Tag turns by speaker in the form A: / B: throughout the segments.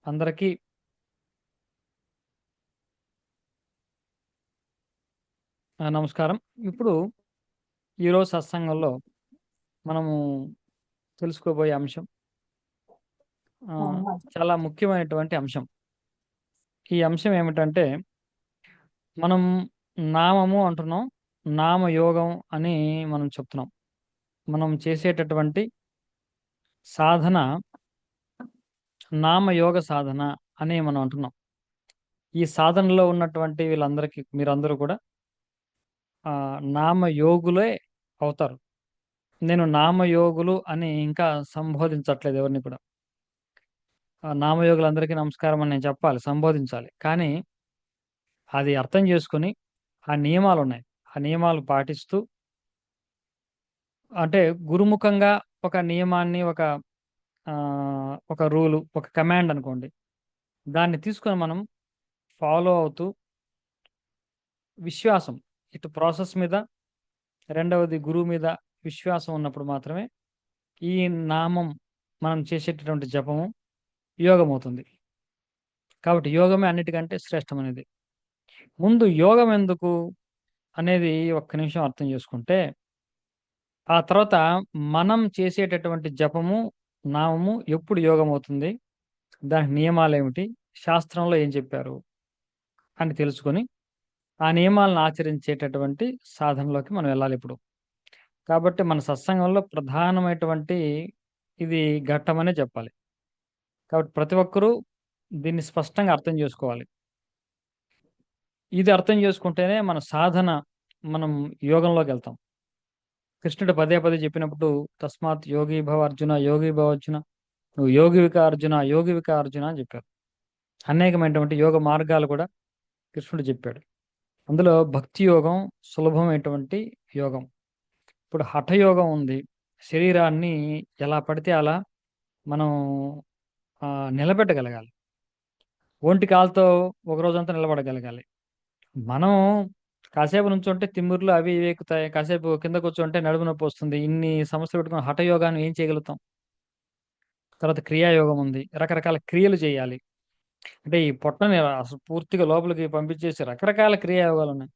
A: అందరికీ నమస్కారం. ఇప్పుడు ఈరోజు సత్సంగంలో మనము తెలుసుకోబోయే అంశం చాలా ముఖ్యమైనటువంటి అంశం. ఈ అంశం ఏమిటంటే, మనం నామము అంటున్నాం. నామయోగం అని మనం చెప్తున్నాం. మనం చేసేటటువంటి సాధన నామయోగ సాధన అని మనం అంటున్నాం. ఈ సాధనలో ఉన్నటువంటి వీళ్ళందరికీ మీరందరూ కూడా నామయోగులే అవుతారు. నేను నామయోగులు అని ఇంకా సంబోధించట్లేదు ఎవరిని కూడా. నామయోగులందరికీ నమస్కారం అని నేను చెప్పాలి, సంబోధించాలి. కానీ అది అర్థం చేసుకొని ఆ నియమాలున్నాయి. ఆ నియమాలు పాటిస్తూ అంటే గురుముఖంగా ఒక నియమాన్ని ఒక రూలు, ఒక కమాండ్ అనుకోండి. దాన్ని తీసుకొని మనం ఫాలో అవుతూ విశ్వాసం ఇటు ప్రాసెస్ మీద, రెండవది గురువు మీద విశ్వాసం ఉన్నప్పుడు మాత్రమే ఈ నామం మనం చేసేటటువంటి జపము యోగమవుతుంది. కాబట్టి యోగమే అన్నిటికంటే శ్రేష్టమైనది. ముందు యోగం ఎందుకు అనేది ఒక్క నిమిషం అర్థం చేసుకుంటే, ఆ తర్వాత మనం చేసేటటువంటి జపము, నామము ఎప్పుడు యోగమవుతుంది? దానికి నియమాలేమిటి? శాస్త్రంలో ఏం చెప్పారు? అని తెలుసుకొని, ఆ నియమాలను ఆచరించేటటువంటి సాధనలోకి మనం వెళ్ళాలిప్పుడు. కాబట్టి మన సత్సంగంలో ప్రధానమైనటువంటి ఇది ఘట్టమనే చెప్పాలి. కాబట్టి ప్రతి ఒక్కరూ దీన్ని స్పష్టంగా అర్థం చేసుకోవాలి. ఇది అర్థం చేసుకుంటేనే మన సాధన మనం యోగంలోకెళ్తాం. కృష్ణుడు పదే పదే చెప్పినప్పుడు తస్మాత్ యోగి భవ అర్జున, యోగి భవ అర్జున, నువ్వు యోగివిక అర్జున, యోగివిక అర్జున అని చెప్పారు. అనేకమైనటువంటి యోగ మార్గాలు కూడా కృష్ణుడు చెప్పాడు. అందులో భక్తి యోగం సులభమైనటువంటి యోగం. ఇప్పుడు హఠయోగం ఉంది. శరీరాన్ని ఎలా పడితే అలా మనం నిలబెట్టగలగాలి. ఒంటి కాలుతో ఒక రోజంతా నిలబడగలగాలి. మనం కాసేపు నుంచుంటే తిమ్మిర్లు అవి ఇవి ఎక్కుతాయి. కాసేపు కింద కూర్చుంటే నడుము నొప్పొస్తుంది. ఇన్ని సమస్యలు పెట్టుకొని హఠయోగాన్ని ఏం చేయగలుగుతాం? తర్వాత క్రియాయోగం ఉంది. రకరకాల క్రియలు చేయాలి. అంటే ఈ పొట్టని అసలు పూర్తిగా లోపలికి పంపించేసి రకరకాల క్రియాయోగాలున్నాయి.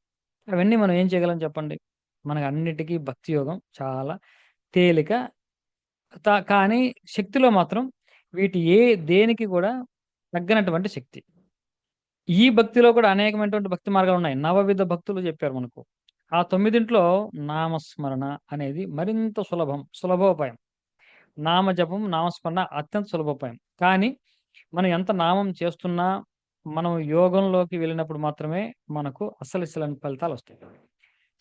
A: అవన్నీ మనం ఏం చేయగలం చెప్పండి? మనకన్నిటికీ భక్తి యోగం చాలా తేలిక. కానీ శక్తిలో మాత్రం వీటి దేనికి కూడా తగ్గనటువంటి శక్తి. ఈ భక్తిలో కూడా అనేకమైనటువంటి భక్తి మార్గాలున్నాయి. నవవిధ భక్తులు చెప్పారు మనకు. ఆ 9 నామస్మరణ అనేది మరింత సులభోపాయం. నామజపం, నామస్మరణ అత్యంత సులభోపాయం. కానీ మనం ఎంత నామం చేస్తున్నా, మనం యోగంలోకి వెళ్ళినప్పుడు మాత్రమే మనకు అసలు ఫలితాలొస్తాయి.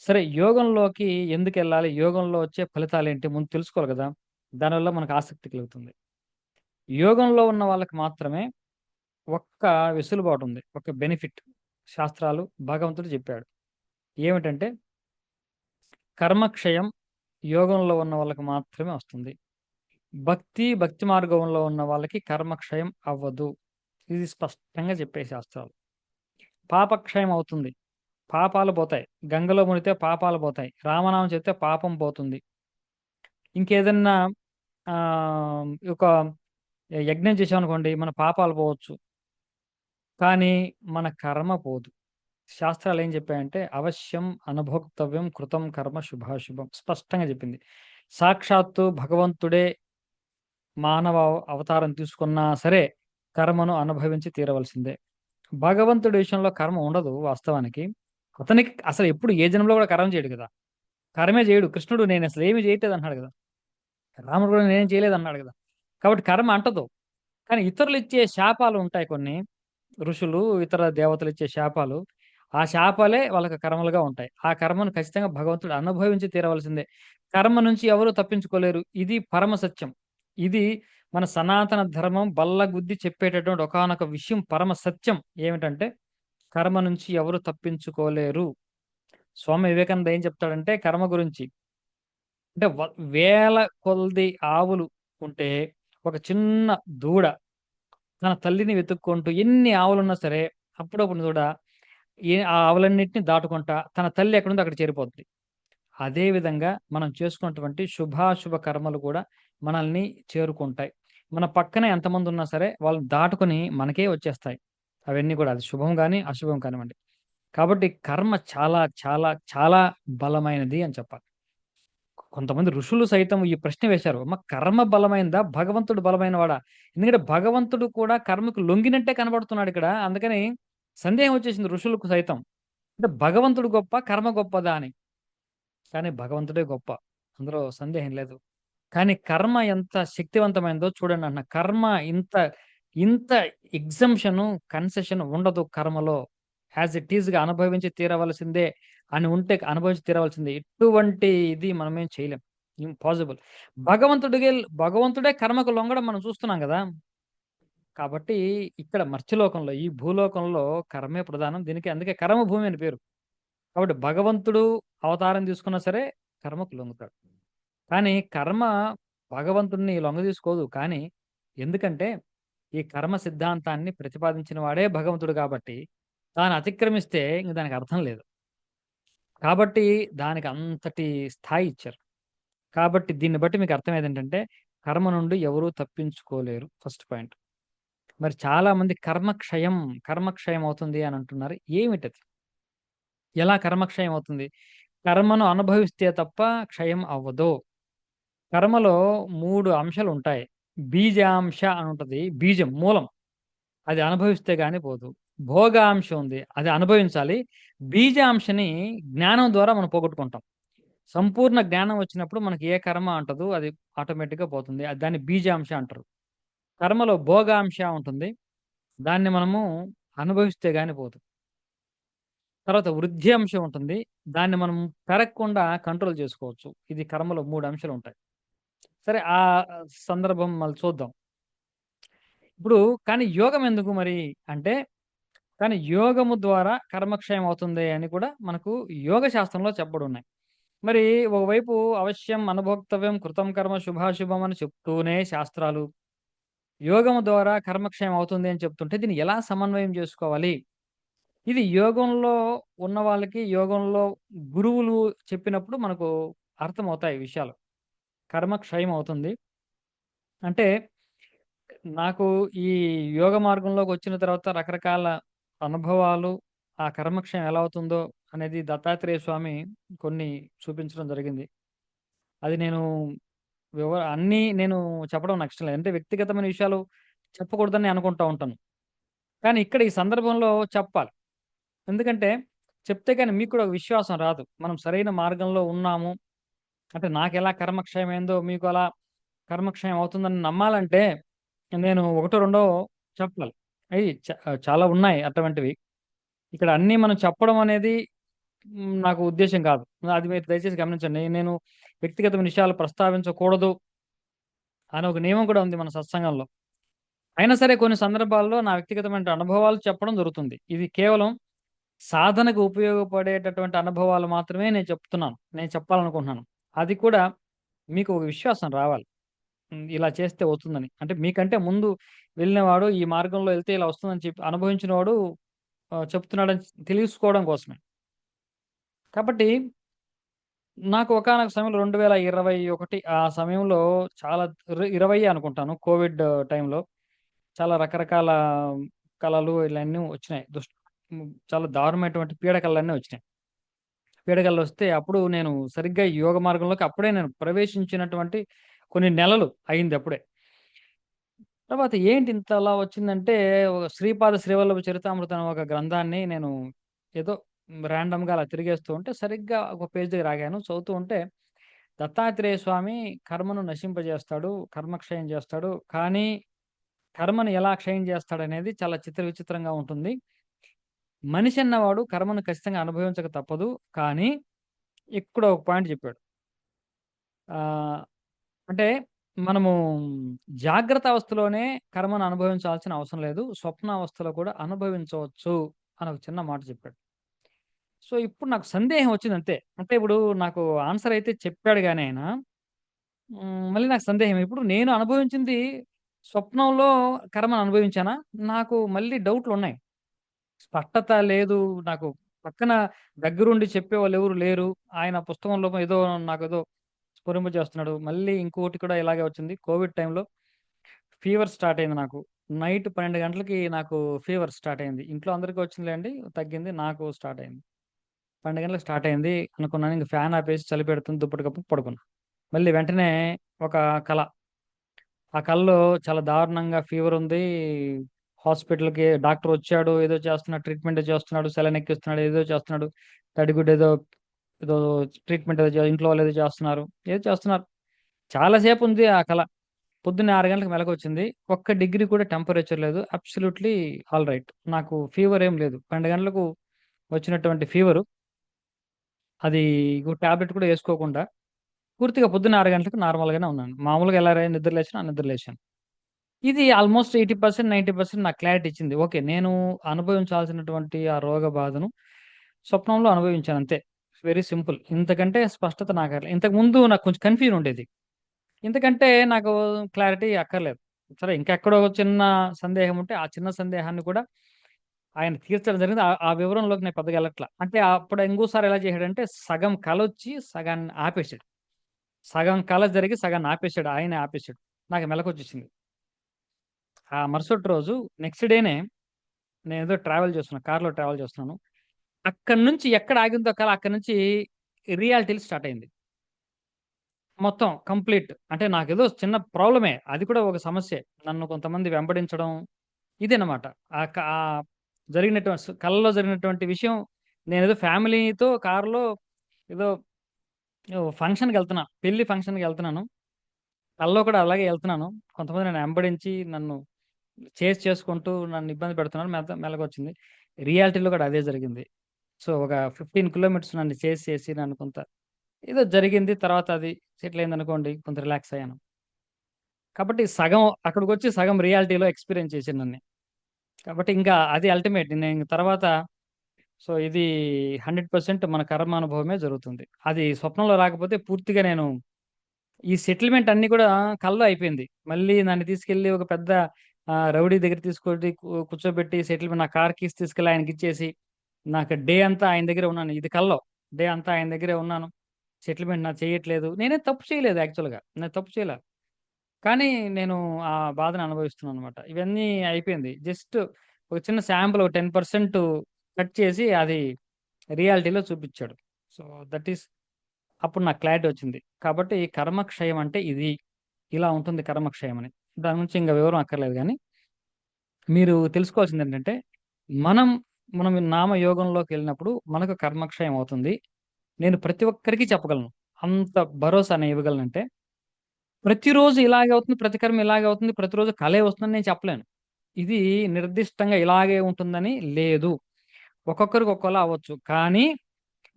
A: సరే, యోగంలోకి ఎందుకెళ్ళాలి? యోగంలో వచ్చే ఫలితాలేంటి? ముందు తెలుసుకోవాలి గదా! దానివల్ల మనకు ఆసక్తి కలుగుతుంది. యోగంలో ఉన్న వాళ్ళకి మాత్రమే ఒక్క వెసులుబాటుంది. ఒక బెనిఫిట్ శాస్త్రాలు భగవంతుడు చెప్పాడు. ఏమిటంటే కర్మక్షయం యోగంలో ఉన్న వాళ్ళకి మాత్రమే వస్తుంది. భక్తి మార్గంలో ఉన్న వాళ్ళకి కర్మక్షయం అవ్వదు. ఇది స్పష్టంగా చెప్పాయి శాస్త్రాలు. పాపక్షయం అవుతుంది. పాపాలు పోతాయి. గంగలో మునిగితే పాపాలు పోతాయి. రామనామం చెప్తే పాపం పోతుంది. ఇంకేదన్నా ఒక యజ్ఞం చేశామనుకోండి మన పాపాలు పోవచ్చు. కానీ మన కర్మ పోదు. శాస్త్రాలేం చెప్పాయంటే అవశ్యం అనుభోక్తవ్యం కృతం కర్మ శుభాశుభం స్పష్టంగా చెప్పింది. సాక్షాత్తు భగవంతుడే మానవ అవతారం తీసుకున్నా సరే కర్మను అనుభవించి తీరవలసిందే. భగవంతుడి విషయంలో కర్మ ఉండదు వాస్తవానికి. అతనికి అసలు ఎప్పుడు ఏ జన్మలో కూడా కర్మ చేయడు కదా! కర్మే చేయడు. కృష్ణుడు నేనసలేమి చేయట్లేదు అన్నాడు గదా! రాముడు కూడా నేనేం చేయలేదన్నాడు గదా! కాబట్టి కర్మ అంటదు. కానీ ఇతరులిచ్చే శాపాలుంటాయి కొన్ని. ఋషులు, ఇతర దేవతలిచ్చే శాపాలు. ఆ శాపాలే వాళ్ళకి కర్మలుగా ఉంటాయి. ఆ కర్మను ఖచ్చితంగా భగవంతుడు అనుభవించి తీరవలసిందే. కర్మ నుంచి ఎవరు తప్పించుకోలేరు. ఇది పరమ సత్యం. ఇది మన సనాతన ధర్మం బల్లగుద్ది చెప్పేటటువంటి ఒకానొక విషయం పరమ సత్యం. ఏమిటంటే కర్మ నుంచి ఎవరు తప్పించుకోలేరు. స్వామి వివేకానంద ఏం చెప్తాడంటే కర్మ గురించి, అంటే వేల కొలది ఆవులు ఉంటే ఒక చిన్న దూడ తన తల్లిని వెతుక్కుంటూ ఎన్ని ఆవులున్నా సరే అప్పుడప్పుడు దూడ ఆ ఆవులన్నిటిని దాటుకుంటా తన తల్లి ఎక్కడుందో అక్కడ చేరిపోద్ది. అదే విధంగా మనం చేసుకున్నటువంటి శుభాశుభ కర్మలు కూడా మనల్ని చేరుకుంటాయి. మన పక్కనే ఎంతమంది ఉన్నా సరే వాళ్ళని దాటుకొని మనకే వచ్చేస్తాయి. అవన్నీ కూడా అది శుభం గాని, అశుభం కానివ్వండి. కాబట్టి కర్మ చాలా, చాలా, చాలా బలమైనది అని చెప్పాలి. కొంతమంది ఋషులు సైతం ఈ ప్రశ్న వేశారు. అమ్మ కర్మ బలమైనదా? భగవంతుడు బలమైనవాడా? ఎందుకంటే భగవంతుడు కూడా కర్మకు లొంగినట్టే కనబడుతున్నాడిక్కడ. అందుకని సందేహం వచ్చేసింది ఋషులకు సైతం. అంటే భగవంతుడు గొప్ప, కర్మ గొప్పదా అని. కానీ భగవంతుడే గొప్ప. అందులో సందేహం లేదు. కానీ కర్మ ఎంత శక్తివంతమైనదో చూడండి అంటున్నా. కర్మ ఇంత, ఇంత ఎగ్జంప్షను, కన్సెషన్ ఉండదు కర్మలో. యాజ్ ఇట్ ఈస్‌గా అనుభవించి తీరవలసిందే అని ఉంటే అనుభవించి తీరవలసిందే. ఎటువంటి ఇది మనమేం చేయలేం. ఇంపాసిబుల్. భగవంతుడే కర్మకు లొంగడం మనం చూస్తున్నాం గదా! కాబట్టి ఇక్కడ మర్త్యలోకంలో, ఈ భూలోకంలో కర్మే ప్రధానం. దీనికి అందుకే కర్మభూమి అని పేరు. కాబట్టి భగవంతుడు అవతారం తీసుకున్నా సరే కర్మకు లొంగుతాడు. కానీ కర్మ భగవంతుడిని లొంగదీసుకోదు. కానీ ఎందుకంటే ఈ కర్మ సిద్ధాంతాన్ని ప్రతిపాదించిన వాడే భగవంతుడు కాబట్టి, తాను అతిక్రమిస్తే ఇంక దానికి అర్థం లేదు. కాబట్టి దానికి అంతటి స్థాయి ఇచ్చారు. కాబట్టి దీన్ని బట్టి మీకు అర్థమయ్యేదేంటంటే, కర్మ నుండి ఎవరు తప్పించుకోలేరు ఫస్ట్ పాయింట్. మరి చాలామంది కర్మక్షయం అవుతుంది అని అంటున్నారు. ఏమిటది? ఎలా కర్మక్షయం అవుతుంది? కర్మను అనుభవిస్తే తప్ప క్షయం అవ్వదు. కర్మలో 3 అంశాలుంటాయి. బీజాంశ అని ఉంటది. బీజం, మూలం. అది అనుభవిస్తే గాని పోదు. భోగాంశ ఉంది. అది అనుభవించాలి. బీజాంశని జ్ఞానం ద్వారా మనం పోగొట్టుకుంటాం. సంపూర్ణ జ్ఞానం వచ్చినప్పుడు మనకి ఏ కర్మ అంటదు. అది ఆటోమేటిక్‌గా పోతుంది. దాన్ని బీజాంశ అంటారు. కర్మలో భోగాంశ ఉంటుంది. దాన్ని మనము అనుభవిస్తే గాని పోదు. తర్వాత వృద్ధ్యాంశం ఉంటుంది. దాన్ని మనం పెరగకుండా కంట్రోల్ చేసుకోవచ్చు. ఇది కర్మలో 3 అంశాలుంటాయి. సరే సందర్భం మళ్ళీ చూద్దాం. ఇప్పుడు కానీ యోగం ఎందుకు మరి అంటే, కానీ యోగము ద్వారా కర్మక్షయం అవుతుంది అని కూడా మనకు యోగ శాస్త్రంలో చెప్పబడున్నాయి. మరి ఒకవైపు అవశ్యం అనుభోక్తవ్యం కృతం కర్మ శుభాశుభం అని చెప్తూనే శాస్త్రాలు, యోగము ద్వారా కర్మక్షయం అవుతుంది అని చెప్తుంటే దీన్ని ఎలా సమన్వయం చేసుకోవాలి? ఇది యోగంలో ఉన్న వాళ్ళకి, యోగంలో గురువులు చెప్పినప్పుడు మనకు అర్థమవుతాయి ఈ విషయాలు. కర్మ క్షయం అవుతుంది. అంటే నాకు ఈ యోగ మార్గంలోకొచ్చిన తర్వాత రకరకాల అనుభవాలు, ఆ కర్మక్షయం ఎలా అవుతుందో అనేది దత్తాత్రేయ స్వామి కొన్ని చూపించడం జరిగింది. అది నేను అన్నీ నేను చెప్పడం నాకు ఇష్టం లేదు. అంటే వ్యక్తిగతమైన విషయాలు చెప్పకూడదని అనుకుంటా ఉంటాను. కానీ ఇక్కడ ఈ సందర్భంలో చెప్పాలి. ఎందుకంటే చెప్తే గాని మీకు కూడా ఒక విశ్వాసం రాదు. మనం సరైన మార్గంలో ఉన్నాము. అంటే నాకెలా కర్మక్షయం అయిందో మీకు అలా కర్మక్షయం అవుతుందని నమ్మాలంటే నేను ఒకటో రెండో చెప్పాలి. చాలా ఉన్నాయి అటువంటివి. ఇక్కడ అన్నీ మనం చెప్పడం అనేది నాకు ఉద్దేశ్యం కాదు. అది మీరు దయచేసి గమనించండి. నేను వ్యక్తిగతమైన విషయాలు ప్రస్తావించకూడదు అనే ఒక నియమం కూడా ఉంది మన సత్సంగంలో. అయినా సరే కొన్ని సందర్భాల్లో నా వ్యక్తిగతమైన అనుభవాలు చెప్పడం జరుగుతుంది. ఇది కేవలం సాధనకు ఉపయోగపడేటటువంటి అనుభవాలు మాత్రమే నేను చెప్తున్నాను. నేను చెప్పాలనుకుంటున్నాను. అది కూడా మీకు ఒక విశ్వాసం రావాలి. ఇలా చేస్తే అవుతుందని. అంటే మీకంటే ముందు వెళ్ళినవాడు ఈ మార్గంలో ఎళ్తే ఇలా వస్తుందని చెప్పి అనుభవించినవాడు చెప్తున్నాడని తెలుసుకోవడం కోసమే. కాబట్టి నాకు ఒకానొక సమయంలో 2021 ఆ సమయంలో చాలా 20 అనుకుంటాను. కోవిడ్ టైంలో చాలా రకరకాల కళలు ఇలన్నీ వచ్చినాయి. చాలా దారుణమైనటువంటి పీడకలన్నీ వచ్చినాయి. పీడకలొస్తే అప్పుడు నేను సరిగ్గా ఈ యోగ మార్గంలోకి అప్పుడే నేను ప్రవేశించినటువంటి కొన్ని నెలలు అయిందప్పుడే. తర్వాత ఏంటి ఇంతలా వచ్చిందంటే, ఒక శ్రీపాద శ్రీవల్లభ చరితామృతం అనే ఒక గ్రంథాన్ని నేను ఏదో ర్యాండమ్‌గా అలా తిరిగేస్తూ ఉంటే, సరిగ్గా ఒక పేజ్ దగ్గర ఆగాను. చదువుతూ ఉంటే, దత్తాత్రేయ స్వామి కర్మను నశింపజేస్తాడు, కర్మక్షయం చేస్తాడు. కానీ, కర్మను ఎలా క్షయం చేస్తాడనేది చాలా విచిత్రంగా ఉంటుంది. మనిషి అన్నవాడు కర్మను ఖచ్చితంగా అనుభవించక తప్పదు. కానీ, ఇక్కడ ఒక పాయింట్ చెప్పాడు. ఆహ్, అంటే మనము జాగ్రత్త అవస్థలోనే కర్మను అనుభవించాల్సిన అవసరం లేదు. స్వప్నావస్థలో కూడా అనుభవించవచ్చు అని ఒక చిన్న మాట చెప్పాడు. సో, ఇప్పుడు నాకు సందేహం వచ్చిందంతే. అంటే ఇప్పుడు నాకు ఆన్సర్ అయితే చెప్పాడు గాని ఆయన, మళ్ళీ నాకు సందేహం. ఇప్పుడు నేను అనుభవించింది స్వప్నంలో కర్మను అనుభవించానా? నాకు మళ్ళీ డౌట్‌లున్నాయి. స్పష్టత లేదు. నాకు పక్కన దగ్గరుండి చెప్పేవాళ్ళెవరు లేరు. ఆయన పుస్తకంలో ఏదో నాకేదో స్ఫురింపజేస్తున్నాడు. మళ్ళీ ఇంకోటి కూడా ఇలాగే వచ్చింది. కోవిడ్ టైంలో ఫీవర్ స్టార్ట్ అయింది నాకు. నైట్ 12 గంటలకి నాకు ఫీవర్ స్టార్ట్ అయింది. ఇంట్లో అందరికి వచ్చిందిలేండి. తగ్గింది. నాకు స్టార్ట్ అయింది. 12 గంటలకు స్టార్ట్ అయింది. అనుకున్నాను ఇంక ఫ్యాన్ ఆపేసి చలి పెడుతుంది. దుప్పటి కప్పుకొని పడుకున్నా. మళ్ళీ వెంటనే ఒక కల. ఆ కలలో చాలా దారుణంగా ఫీవర్ ఉంది. హాస్పిటల్‌కి డాక్టర్ వచ్చాడు. ఏదో చేస్తున్నాడు. ట్రీట్మెంట్ చేస్తున్నాడు. సెలైన్ ఎక్కిస్తున్నాడు. ఏదో చేస్తున్నాడు. తడిగుడ్డు ఏదో ఏదో ట్రీట్మెంట్ ఏదో ఇంట్లో వాళ్ళు ఏదో చేస్తున్నారు. ఏదో చేస్తున్నారు. చాలా సేపుంది ఆ కల. పొద్దున్నే 6 గంటలకు మెలకువొచ్చింది. ఒక్క డిగ్రీ కూడా టెంపరేచర్ లేదు. Absolutely all right. నాకు ఫీవర్ ఏం లేదు. 12 గంటలకు వచ్చినటువంటి ఫీవరు. అది టాబ్లెట్ కూడా ఏసుకోకుండా పూర్తిగా పొద్దున్న 6 గంటలకు నార్మల్‌గానే ఉన్నాను. మామూలుగా ఎలా నిద్ర లేచానో ఆ నిద్ర లేచాను. ఇది ఆల్‌మోస్ట్ 80%, 90% నాకు క్లారిటీ ఇచ్చింది. ఓకే. నేను అనుభవించాల్సినటువంటి ఆ రోగ బాధను స్వప్నంలో అనుభవించాను అంతే. Very simple. ఇంతకంటే స్పష్టత ఇంతకుముందు నాకు కొంచెం కన్‌ఫ్యూజన్ ఉండేది. ఇంతకంటే నాకు క్లారిటీ అక్కర్లేదు. సరే ఇంకెక్కడో చిన్న సందేహం ఉంటే, ఆ చిన్న సందేహాన్ని కూడా ఆయన తీర్చడం జరిగింది. ఆ వివరంలోకి నేను పెద్దగా ఎళ్ళట్ల. అంటే అప్పుడు ఇంకోసారి ఎలా చేసాడంటే, సగం కలొచ్చి సగాన్ని ఆపేసాడు. సగం కల జరిగి సగాన్ని ఆపేసాడు. ఆయనే ఆపేసాడు. నాకు మెలకువొచ్చేసింది. ఆ మరుసటి రోజు నెక్స్ట్ డేనే నేనేదో ట్రావెల్ చేస్తున్నా. కార్‌లో ట్రావెల్ చేస్తున్నాను. అక్కడి నుంచి ఎక్కడ ఆగిందో కల అక్కడి నుంచి రియాలిటీలు స్టార్ట్ అయింది. మొత్తం కంప్లీట్. అంటే నాకేదో చిన్న ప్రాబ్లమే. అది కూడా ఒక సమస్యే. నన్ను కొంతమంది వెంబడించడం ఇదనమాట. కలలో జరిగినటువంటి విషయం నేనేదో ఫ్యామిలీతో కార్‌లో ఏదో ఫంక్షన్‌కెళ్తున్నా. పెళ్లి ఫంక్షన్‌కెళ్తున్నాను. కలలో కూడా అలాగే ఎళ్తున్నాను. కొంతమంది నన్ను వెంబడించి నన్ను చేసుకుంటూ నన్ను ఇబ్బంది పెడుతున్నారు. మెలకువొచ్చింది. రియాలిటీలో కూడా అదే జరిగింది. సో, ఒక 15 కిలోమీటర్స్ నన్ను చేసి నన్ను కొంత ఏదో జరిగింది. తర్వాత అది సెటిల్ అయిందనుకోండి. కొంత రిలాక్స్ అయ్యాను. కాబట్టి సగం అక్కడికొచ్చి సగం రియాలిటీలో ఎక్స్‌పీరియన్స్ చేశానన్ని. కాబట్టి ఇంకా అది అల్టిమేట్. నేను తర్వాత ఇది 100% మన కర్మానుభవమే జరుగుతుంది. అది స్వప్నంలో రాకపోతే పూర్తిగా నేను ఈ సెటిల్‌మెంట్ అన్నీ కూడా కల్లో అయిపోయింది. మళ్ళీ నన్ను తీసుకెళ్ళి ఒక పెద్ద రౌడీ దగ్గర తీసుకొని కూర్చోబెట్టి నా కార్ కీస్ తీసుకెళ్ళి ఆయనకిచ్చేసి, నాకు డే అంతా ఆయన దగ్గరే ఉన్నాను. ఇది కల్లో. డే అంతా ఆయన దగ్గరే ఉన్నాను. సెటిల్‌మెంట్ నాది చెయ్యట్లేదు. నేనేం తప్పు చేయలేదు యాక్చువల్‌గా. నేను తప్పు చేయలా. కానీ నేను ఆ బాధను అనుభవిస్తున్నాననమాట. ఇవన్నీ అయిపోయింది. జస్ట్ ఒక చిన్న శాంపుల్ ఒక 10% కట్ చేసి అది రియాలిటీలో చూపిచ్చాడు. సో, దట్ ఈస్ అప్పుడు నాకు క్లారిటీ వచ్చింది. కాబట్టి కర్మక్షయం అంటే ఇది. ఇలా ఉంటుంది కర్మక్షయం అని. దాని గురించి ఇంక వివరం అక్కర్లేదు గానీ, మీరు తెలుసుకోవాల్సిందేంటంటే, మనం మనం నామయోగంలోకెళ్ళినప్పుడు మనకు కర్మక్షయం అవుతుంది. నేను ప్రతి ఒక్కరికి చెప్పగలను. అంత భరోసా నేను ఇవ్వగలనంటే ప్రతిరోజు ఇలాగే అవుతుంది. ప్రతి కర్మ ఇలాగే అవుతుంది. ప్రతిరోజు కలే వస్తుందని నేను చెప్పలేను. ఇది నిర్దిష్టంగా ఇలాగే ఉంటుందని లేదు. ఒక్కొక్కరికి ఒక్కోలా అవ్వచ్చు. కానీ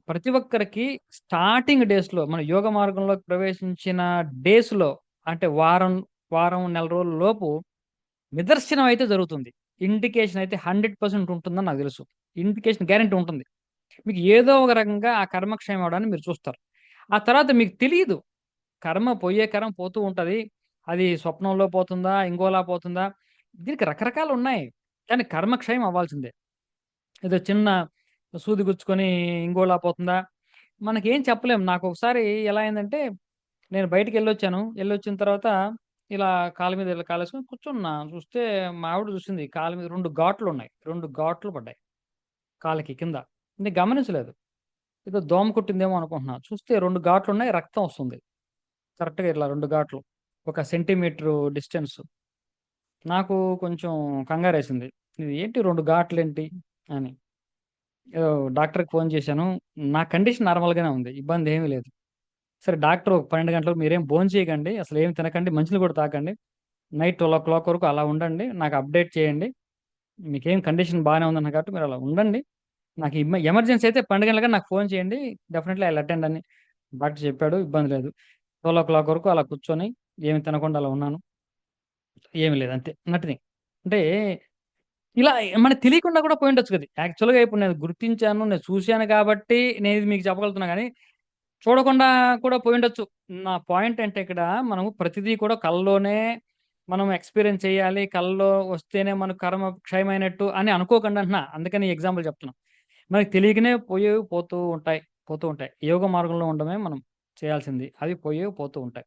A: ప్రతి ఒక్కరికి స్టార్టింగ్ డేస్‌లో మన యోగ మార్గంలోకి ప్రవేశించిన డేస్‌లో అంటే వారం, నెల రోజుల లోపు నిదర్శనం అయితే జరుగుతుంది. ఇండికేషన్ అయితే 100% ఉంటుందని నాకు తెలుసు. ఇండికేషన్ గ్యారంటీ ఉంటుంది. మీకు ఏదో ఒక రకంగా ఆ కర్మక్షయం అవ్వడాన్ని మీరు చూస్తారు. ఆ తర్వాత మీకు తెలీదు. కర్మ పోతూ ఉంటది. అది స్వప్నంలో పోతుందా? ఇంకోలా పోతుందా? దీనికి రకరకాలున్నాయి. కానీ కర్మక్షయం అవ్వాల్సిందే. ఏదో చిన్న సూది గుచ్చుకొని ఇంకోలా పోతుందా? మనకేం చెప్పలేం. నాకొకసారి ఎలా అయిందంటే, నేను బయటికెళ్ళొచ్చాను. ఎళ్ళొచ్చిన తర్వాత ఇలా కాళ్ళ మీద ఇలా కాలేసుకొని కూర్చున్నా. చూస్తే మా ఆవిడ చూసింది కాళ్ళ మీద 2 ఘాట్లున్నాయి. 2 ఘాట్లు పడ్డాయి కాళ్ళకి కింద. నేను గమనించలేదు. ఏదో దోమ కుట్టిందేమో అనుకుంటున్నా. చూస్తే 2 ఘాట్లున్నాయి. రక్తం వస్తుంది. కరెక్ట్‌గా ఇట్లా 2 ఘాట్లు. ఒక సెంటీమీటరు డిస్టెన్స్. నాకు కొంచెం కంగారేసింది. ఇది ఏంటి 2 ఘాట్లేంటి అని. ఏదో డాక్టర్‌కి ఫోన్ చేశాను. నా కండిషన్ నార్మల్‌గానే ఉంది. ఇబ్బందేమీ లేదు. సరే డాక్టర్ ఒక 12 గంటలకు మీరేం భోంచేయకండి. అసలేమి తినకండి. మంచినీళ్ళు కూడా తాగకండి. నైట్ 12:00 వరకు అలా ఉండండి. నాకు అప్డేట్ చేయండి. మీకేం కండిషన్ బానే ఉందన్నారు కాబట్టి మీరలా ఉండండి. నాకు ఎమర్జెన్సీ అయితే 12 గంటలకన్నా నాకు ఫోన్ చేయండి. డెఫినైట్‌లీ ఐ విల్ అటెండ్ అని డాక్టర్ చెప్పాడు. ఇబ్బంది లేదు. 12:00 వరకు అలా కూర్చొని ఏమి తినకుండా అలా ఉన్నాను. ఏమి లేదు అంతే. నథింగ్. అంటే ఇలా మనకు తెలియకుండా కూడా పోయుండొచ్చు గది. యాక్చువల్‌గా ఇప్పుడు నేను గుర్తించాను, నేను చూసాను కాబట్టి నేనిది మీకు చెప్పగలుగుతున్నా గానీ, చూడకుండా కూడా పోయుండొచ్చు. నా పాయింట్ అంటే ఇక్కడ మనం ప్రతిదీ కూడా కల్లోనే మనం ఎక్స్‌పీరియన్స్ చేయాలి. కల్లో వస్తేనే మన కర్మ క్షయమైనట్టు అని అనుకోకండి అంటున్నా. అందుకని ఈ ఎగ్జాంపుల్ చెప్తున్నా. మనకు తెలియకనే పోయేవి పోతూ ఉంటాయి. యోగ మార్గంలో ఉండడమే మనం చేయాల్సింది. అవి పోయేవి పోతూ ఉంటాయి.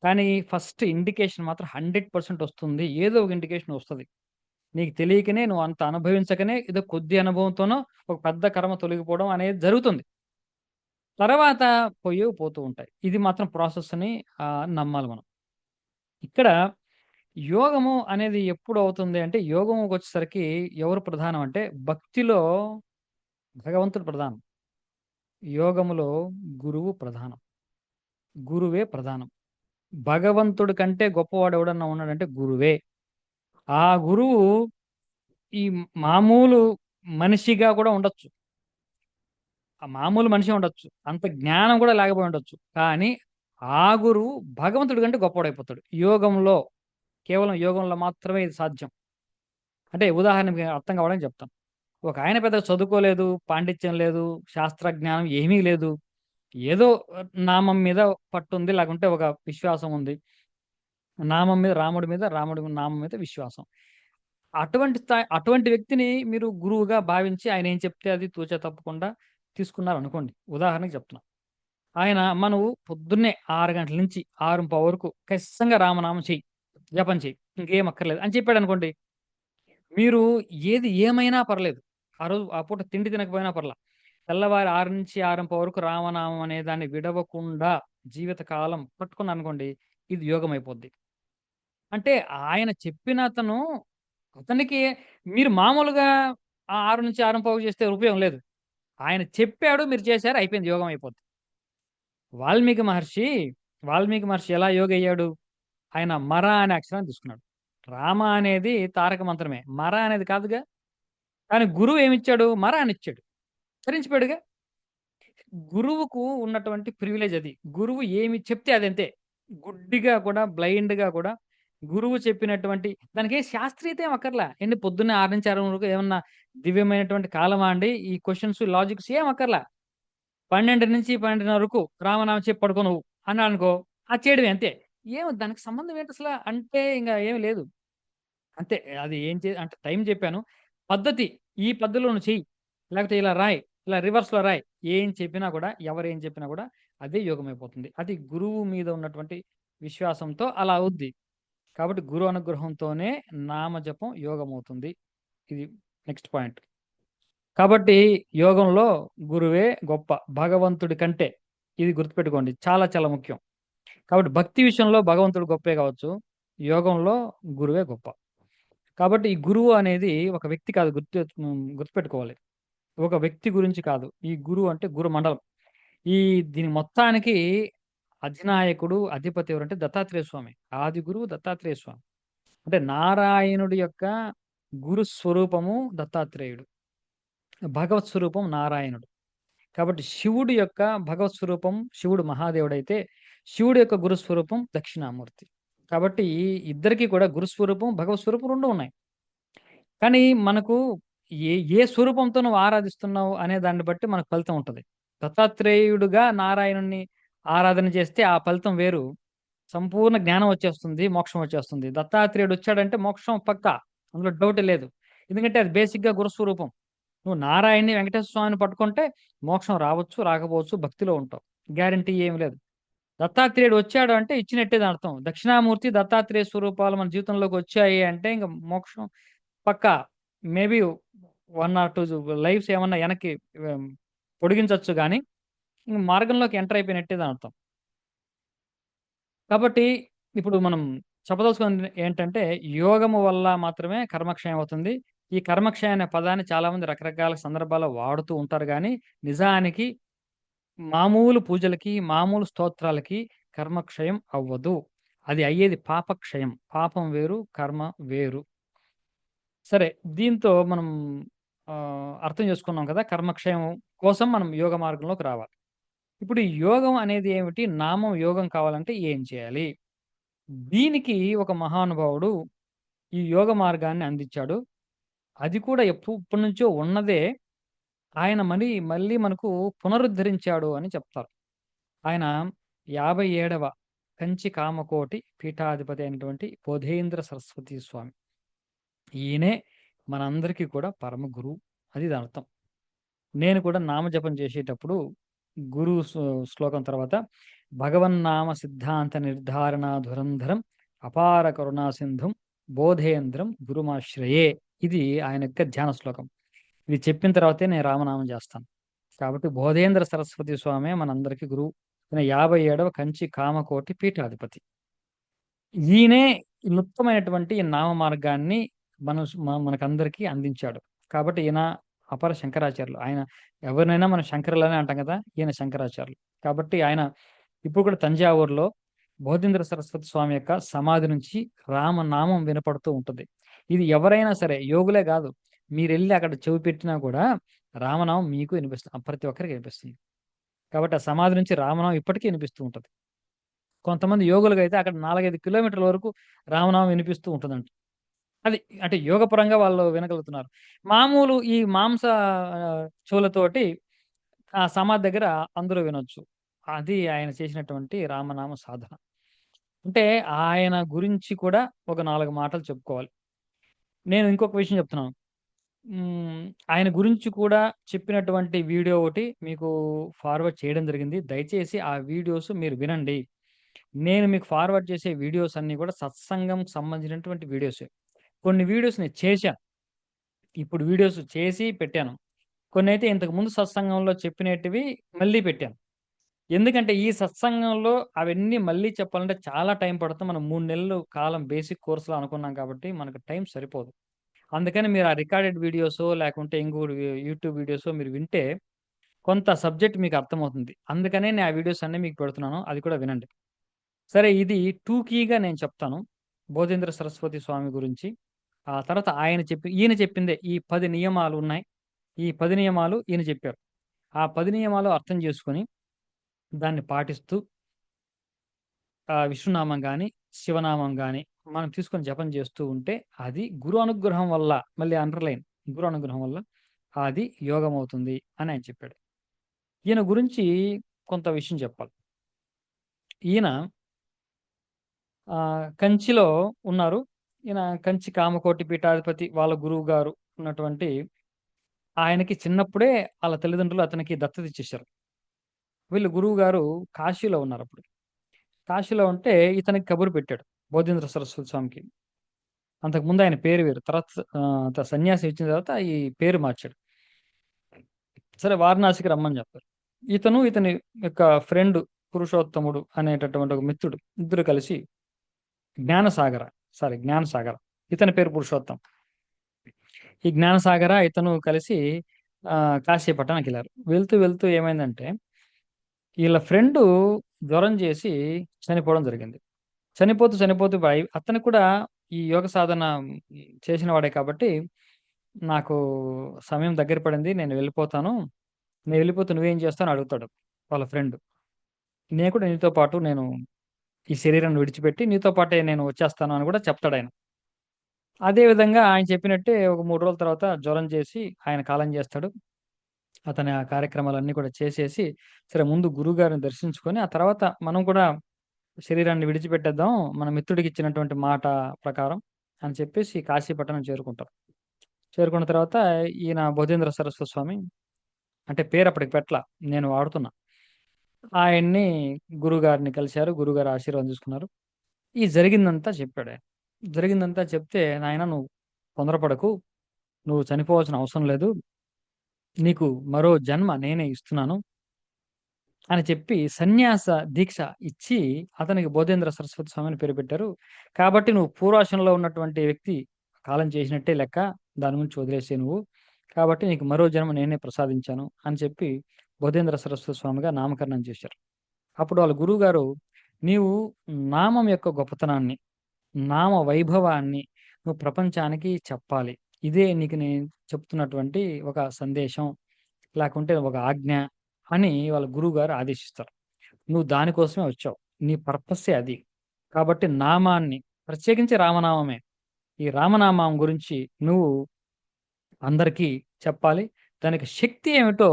A: కానీ ఫస్ట్ ఇండికేషన్ మాత్రం 100% వస్తుంది. ఏదో ఒక ఇండికేషన్ వస్తది. నీకు తెలియకనే నువ్వు అంత అనుభవించకనే ఏదో కొద్ది అనుభవంతోనో ఒక పెద్ద కర్మ తొలగిపోవడం అనేది జరుగుతుంది. తర్వాత పోయేవి పోతూ ఉంటాయి. ఇది మాత్రం ప్రాసెస్‌ని నమ్మాలి మనం. ఇక్కడ యోగము అనేది ఎప్పుడు అవుతుంది అంటే యోగంకొచ్చేసరికి ఎవరు ప్రధానం అంటే భక్తిలో భగవంతుడు ప్రధానం. యోగములో గురువు ప్రధానం. గురువే ప్రధానం. భగవంతుడి కంటే గొప్పవాడు ఎవడన్నా ఉన్నాడంటే గురువే. ఆ గురువు ఈ మామూలు మనిషిగా కూడా ఉండొచ్చు. ఆ మామూలు మనిషే ఉండొచ్చు. అంత జ్ఞానం కూడా లేకపోయి ఉండొచ్చు. కానీ ఆ గురువు భగవంతుడి కంటే గొప్పోడైపోతాడు. యోగంలో కేవలం యోగంలో మాత్రమే ఇది సాధ్యం. అంటే ఉదాహరణకి అర్థం కావడానికి చెప్తాను. ఒకాయన పెద్దగా చదువుకోలేదు, పాండిత్యం లేదు, శాస్త్ర జ్ఞానం ఏమీ లేదు. ఏదో నామం మీద పట్టుంది. లేకుంటే ఒక విశ్వాసం ఉంది. నామం మీద రాముడి మీద, రాముడి నామం మీద విశ్వాసం. అటువంటి వ్యక్తిని మీరు గురువుగా భావించి ఆయన ఏం చెప్తే అది తూచా తప్పకుండా తీసుకున్నారనుకోండి. ఉదాహరణకి చెప్తున్నా. ఆయన "అమ్మ నువ్వు పొద్దున్నే 6 గంటల నుంచి 6:15 వరకు ఖచ్చితంగా రామనామం చెయ్యి. జపం చెయ్యి. ఇంకేం అక్కర్లేదు" అని చెప్పాడనుకోండి. మీరు ఏమైనా పర్లేదు. ఆ రోజు ఆ పూట తిండి తినకపోయినా పర్లా. తెల్లవారి 6-6:30 వరకు రామనామం అనే దాన్ని విడవకుండా జీవితకాలం పట్టుకున్నారనుకోండి. ఇది యోగం అయిపోద్ది. అంటే ఆయన చెప్పిన అతనికి మీరు మామూలుగా 6-6:15 చేస్తే ఉపయోగం లేదు. ఆయన చెప్పాడు, మీరు చేశారు అయిపోయింది యోగం అయిపోద్ది. వాల్మీకి మహర్షి, వాల్మీకి మహర్షి ఎలా యోగి అయ్యాడు? ఆయన మర అనే అక్షరాన్ని తీసుకున్నాడు. రామ అనేది తారక మంత్రమే. మర అనేది కాదుగా. కానీ గురువు ఏమిచ్చాడు? మర అనిచ్చాడు. తరించిపోయాడుగా. గురువుకు ఉన్నటువంటి ప్రివిలేజ్ అది. గురువు ఏమి చెప్తే అదంతే. గుడ్డిగా కూడా, బ్లైండ్‌గా కూడా గురువు చెప్పినటువంటి దానికేం శాస్త్రీయత ఏం అక్కర్లా. ఏండి పొద్దున్నే 6-6 వరకు ఏమన్నా దివ్యమైనటువంటి కాలమా అండి? ఈ క్వెషన్స్, లాజిక్స్ ఏం అక్కర్లా. 12-12:30 వరకు రామనామం చెప్పి పడుకో నువ్వు అన్నాడనుకో, అది చేయడమే అంతే. దానికి సంబంధం ఏంటసల అంటే ఇంగ ఏమి లేదు. అంతే. అది ఏం అంటే టైం చెప్పాను. పద్ధతి ఈ పద్ధతిలో నువ్వు చెయ్యి. లేకపోతే ఇలా రాయి. ఇలా రివర్స్‌లో రాయి. ఏం చెప్పినా కూడా, ఎవరేం చెప్పినా కూడా అదే యోగమైపోతుంది. అది గురువు మీద ఉన్నటువంటి విశ్వాసంతో అలా అవుద్ది. కాబట్టి గురు అనుగ్రహంతోనే నామజపం యోగమవుతుంది. ఇది నెక్స్ట్ పాయింట్. కాబట్టి యోగంలో గురువే గొప్ప. భగవంతుడి కంటే. ఇది గుర్తుపెట్టుకోండి. చాలా చాలా ముఖ్యం. కాబట్టి భక్తి విషయంలో భగవంతుడు గొప్పే కావచ్చు. యోగంలో గురువే గొప్ప. కాబట్టి ఈ గురువు అనేది ఒక వ్యక్తి కాదు గుర్తుపెట్టుకోవాలి. ఒక వ్యక్తి గురించి కాదు. ఈ గురువు అంటే గురుమండలం. దీని మొత్తానికి అధినాయకుడు, అధిపతి ఎవరంటే దత్తాత్రేయ స్వామి. ఆది గురువు దత్తాత్రేయ స్వామి. అంటే నారాయణుడి యొక్క గురు స్వరూపము దత్తాత్రేయుడు. భగవత్ స్వరూపం నారాయణుడు. కాబట్టి శివుడి యొక్క భగవత్ స్వరూపం శివుడు మహాదేవుడైతే, శివుడి యొక్క గురు స్వరూపం దక్షిణామూర్తి. కాబట్టి ఇద్దరికీ కూడా గురు స్వరూపం, భగవత్ స్వరూపం 2 ఉన్నాయి. కానీ మనకు ఏ ఏ స్వరూపంతో నువ్వు ఆరాధిస్తున్నావు అనే దాన్ని బట్టి మనకు ఫలితం ఉంటది. దత్తాత్రేయుడుగా నారాయణుడిని ఆరాధన చేస్తే ఆ ఫలితం వేరు. సంపూర్ణ జ్ఞానం వచ్చేస్తుంది. మోక్షం వచ్చేస్తుంది. దత్తాత్రేయుడు వచ్చాడంటే మోక్షం పక్కా. అందులో డౌటే లేదు. ఎందుకంటే అది బేసిక్‌గా గురుస్వరూపం. నువ్వు నారాయణ్‌ని, వెంకటేశ్వర స్వామిని పట్టుకుంటే మోక్షం రావచ్చు, రాకపోవచ్చు. భక్తిలో ఉంటావు. గ్యారంటీ ఏమి లేదు. దత్తాత్రేయుడు వచ్చాడు అంటే ఇచ్చినట్టే దానర్థం. దక్షిణామూర్తి, దత్తాత్రేయ స్వరూపాలు మన జీవితంలోకి వచ్చాయి అంటే ఇంక మోక్షం పక్కా. మేబీ 1 ఆర్ 2 లైఫ్స్ ఏమన్నా ఎనక్కి ఆహ్, పొడిగించొచ్చు గానీ, ఇంక మార్గంలోకి ఎంటర్ అయిపోయినట్టే దానర్థం. కాబట్టి ఇప్పుడు మనం చెప్పదలుచుకుంది ఏంటంటే, యోగము వల్ల మాత్రమే కర్మక్షయం అవుతుంది. ఈ కర్మక్షయం అనే పదాన్ని చాలామంది రకరకాల సందర్భాల్లో వాడుతూ ఉంటారు గానీ, నిజానికి మామూలు పూజలకి, మామూలు స్తోత్రాలకి కర్మక్షయం అవ్వదు. అది అయ్యేది పాపక్షయం. పాపం వేరు, కర్మ వేరు. సరే. దీంతో మనం అర్థం చేసుకున్నాం కదా! కర్మక్షయం కోసం మనం యోగ మార్గంలోకి రావాలి. ఇప్పుడు ఈ యోగం అనేది ఏమిటి? నామం యోగం కావాలంటే ఏం చేయాలి? దీనికి ఒక మహానుభావుడు ఈ యోగ మార్గాన్ని అందించాడు. అది కూడా ఎప్పటినుంచో ఉన్నదే. ఆయన మళ్ళీ మనకు పునరుద్ధరించాడు అని చెప్తారు. ఆయన 57వ కంచి కామకోటి పీఠాధిపతి అయినటువంటి బోధేంద్ర సరస్వతి స్వామి. ఈయనే మనందరికీ కూడా పరమ గురువు. అది దానర్థం. నేను కూడా నామజపం చేసేటప్పుడు గురువు శ్లోకం తర్వాత భగవన్నామ సిద్ధాంత నిర్ధారణ ధురంధరం అపార కరుణా సింధుం బోధేంద్రం గురుమాశ్రయే. ఇది ఆయన యొక్క ధ్యాన శ్లోకం. ఇది చెప్పిన తర్వాతే నేను రామనామం చేస్తాను. కాబట్టి బోధేంద్ర సరస్వతి స్వామి మనందరికీ గురువు. ఈయన 57వ కంచి కామకోటి పీఠాధిపతి. ఈయనే క్లుప్తమైనటువంటి ఈ నామ మార్గాన్ని మనకందరికీ అందించాడు. కాబట్టి ఈయన అపర శంకరాచార్యులు. ఆయన ఎవరినైనా మనం శంకరులనే అంటాం కదా! ఈయన శంకరాచార్యులు. కాబట్టి ఆయన ఇప్పుడు కూడా తంజావూరులో బోధేంద్ర సరస్వతి స్వామి యొక్క సమాధి నుంచి రామనామం వినపడుతూ ఉంటుంది. ఇది ఎవరైనా సరే యోగులే కాదు. మీరెళ్లి అక్కడ చెవి పెట్టినా కూడా రామనామం మీకు వినిపిస్తుంది. ప్రతి ఒక్కరికి వినిపిస్తుంది. కాబట్టి ఆ సమాధి నుంచి రామనామం ఇప్పటికీ వినిపిస్తూ ఉంటది. కొంతమంది యోగులకైతే అక్కడ 4, 5 కిలోమీటర్ల వరకు రామనామం వినిపిస్తూ ఉంటదంట. అది అంటే యోగపరంగా వాళ్ళు వినగలుగుతున్నారు. మామూలు ఈ మాంస చెవులతోటి ఆ సమాధి దగ్గర అందరూ వినొచ్చు. అది ఆయన చేసినటువంటి రామనామ సాధన. అంటే ఆయన గురించి కూడా ఒక 4 మాటలు చెప్పుకోవాలి. నేను ఇంకొక విషయం చెప్తున్నాను. హ్మ్. ఆయన గురించి కూడా చెప్పినటువంటి వీడియో ఒకటి మీకు ఫార్వర్డ్ చేయడం జరిగింది. దయచేసి ఆ వీడియోస్ మీరు వినండి. నేను మీకు ఫార్వర్డ్ చేసే వీడియోస్ అన్నీ కూడా సత్సంగంకి సంబంధించినటువంటి వీడియోసే. కొన్ని వీడియోస్ నేను చేశాను. ఇప్పుడు వీడియోస్ చేసి పెట్టాను. కొన్నైతే ఇంతకుముందు సత్సంగంలో చెప్పినేటివి మళ్ళీ పెట్టాను. ఎందుకంటే ఈ సత్సంగంలో అవన్నీ మళ్ళీ చెప్పాలంటే చాలా టైం పడుతుంది. మనం 3 నెలలు కాలం బేసిక్ కోర్స్‌లో అనుకున్నాం కాబట్టి మనకు టైం సరిపోదు. అందుకని మీరు ఆ రికార్డెడ్ వీడియోసో లేకుంటే ఇంకోటి యూట్యూబ్ వీడియోసో మీరు వింటే కొంత సబ్జెక్ట్ మీకు అర్థమవుతుంది. అందుకనే నేను ఆ వీడియోస్ అన్నీ మీకు పెడుతున్నాను. అది కూడా వినండి. సరే ఇది టూకీగా నేను చెప్తాను. బోధేంద్ర సరస్వతి స్వామి గురించి. ఆ తర్వాత ఈయన చెప్పిందే ఈ 10 నియమాలు ఉన్నాయి. ఈ 10 నియమాలు ఈయన చెప్పారు. ఆ 10 నియమాలు అర్థం చేసుకొని దాన్ని పాటిస్తూ విష్ణునామం గాని, శివనామం గాని మనం తీసుకొని జపం చేస్తూ ఉంటే అది గురు అనుగ్రహం వల్ల మళ్ళీ అండర్‌లైన్ గురు అనుగ్రహం వల్ల అది యోగమవుతుంది అని ఆయన చెప్పాడు. ఈయన గురించి కొంత విషయం చెప్పాలి. ఈయన కంచిలో ఉన్నారు. ఈయన కంచి కామకోటి పీఠాధిపతి వాళ్ళ గురువుగారు ఉన్నటువంటి ఆయనకి చిన్నప్పుడే ఆళ్ళ తల్లిదండ్రులు అతనికి దత్తత ఇచ్చేశారు. వీళ్ళ గురువుగారు కాశీలో ఉన్నారప్పుడు. కాశీలో ఉంటే ఇతనికి కబురు పెట్టాడు. బోధేంద్ర సరస్వతి స్వామికి. అంతకుముందు ఆయన పేరు వేరు. సన్యాసి ఇచ్చిన తర్వాత ఈ పేరు మార్చాడు. సరే వారణాసికి రమ్మని చెప్పారు. ఇతని యొక్క ఫ్రెండ్ పురుషోత్తముడు అనేటటువంటి ఒక మిత్రుడు. ఇద్దరు కలిసి జ్ఞానసాగర జ్ఞానసాగర. ఇతని పేరు పురుషోత్తం. ఈ జ్ఞానసాగర ఇతను కలిసి కాశీ పట్టణానికెళ్లారు. వెళ్తూ ఏమైందంటే ఈళ్ళ ఫ్రెండు జ్వరం చేసి చనిపోవడం జరిగింది. చనిపోతూ అతనికి కూడా ఈ యోగ సాధన చేసిన వాడే కాబట్టి, నాకు సమయం దగ్గర పడింది. నేను వెళ్ళిపోతాను. నేను వెళ్ళిపోతే నువ్వేం చేస్తావు అని అడుగుతాడు వాళ్ళ ఫ్రెండ్. నేను కూడా నీతో పాటు ఈ శరీరాన్ని విడిచిపెట్టి నీతో పాటే నేను వచ్చేస్తాను అని కూడా చెప్తాడాయన. అదే విధంగా ఆయన చెప్పినట్టే ఒక 3 రోజుల తర్వాత జ్వరం చేసి ఆయన కాలం చేస్తాడు. అతని ఆ కార్యక్రమాలన్నీ కూడా చేసేసి, సరే ముందు గురువుగారిని దర్శించుకొని, ఆ తర్వాత మనం కూడా శరీరాన్ని విడిచిపెట్టేద్దాం. మన మిత్రుడికిచ్చినటువంటి మాట ప్రకారం అని చెప్పేసి కాశీపట్టణం చేరుకుంటారు. చేరుకున్న తర్వాత ఈయన బోధేంద్ర సరస్వతి స్వామి అంటే పేరు అప్పటికి పెట్ల. నేను వాడుతున్నా. ఆయన్ని గురువుగారిని కలిసారు. గురువుగారి ఆశీర్వాదం తీసుకున్నారు. ఈ జరిగిందంతా చెప్పాడాయన. జరిగిందంతా చెప్తే, "నాయనా నువ్వు తొందరపడకు. నువ్వు చనిపోవాల్సిన అవసరం లేదు. నీకు మరో జన్మ నేనే ఇస్తున్నాను." అని చెప్పి సన్యాస దీక్ష ఇచ్చి అతనికి బోధేంద్ర సరస్వతి స్వామి అని పేరు పెట్టారు. కాబట్టి నువ్వు పూర్వాశ్రమంలో ఉన్నటువంటి వ్యక్తి కాలం చేసినట్టే లెక్క. దాని గురించి వదిలేసేయి నువ్వు. కాబట్టి నీకు మరో జన్మ నేనే ప్రసాదించాను అని చెప్పి బోధేంద్ర సరస్వతి స్వామిగా నామకరణం చేశారు. అప్పుడు వాళ్ళ గురువుగారు నీవు నామం యొక్క గొప్పతనాన్ని, నామ వైభవాన్ని నువ్వు ప్రపంచానికి చెప్పాలి. ఇదే నీకు నేను చెప్తున్నటువంటి ఒక సందేశం. లేకుంటే ఒక ఆజ్ఞ అని వాళ్ళ గురువుగారు ఆదేశిస్తారు. నువ్వు దానికోసమే వచ్చావు. నీ పర్పస్సే అది. కాబట్టి నామాన్ని ప్రత్యేకించి రామనామమే. ఈ రామనామం గురించి నువ్వు అందరికీ చెప్పాలి. దానికి శక్తి ఏమిటో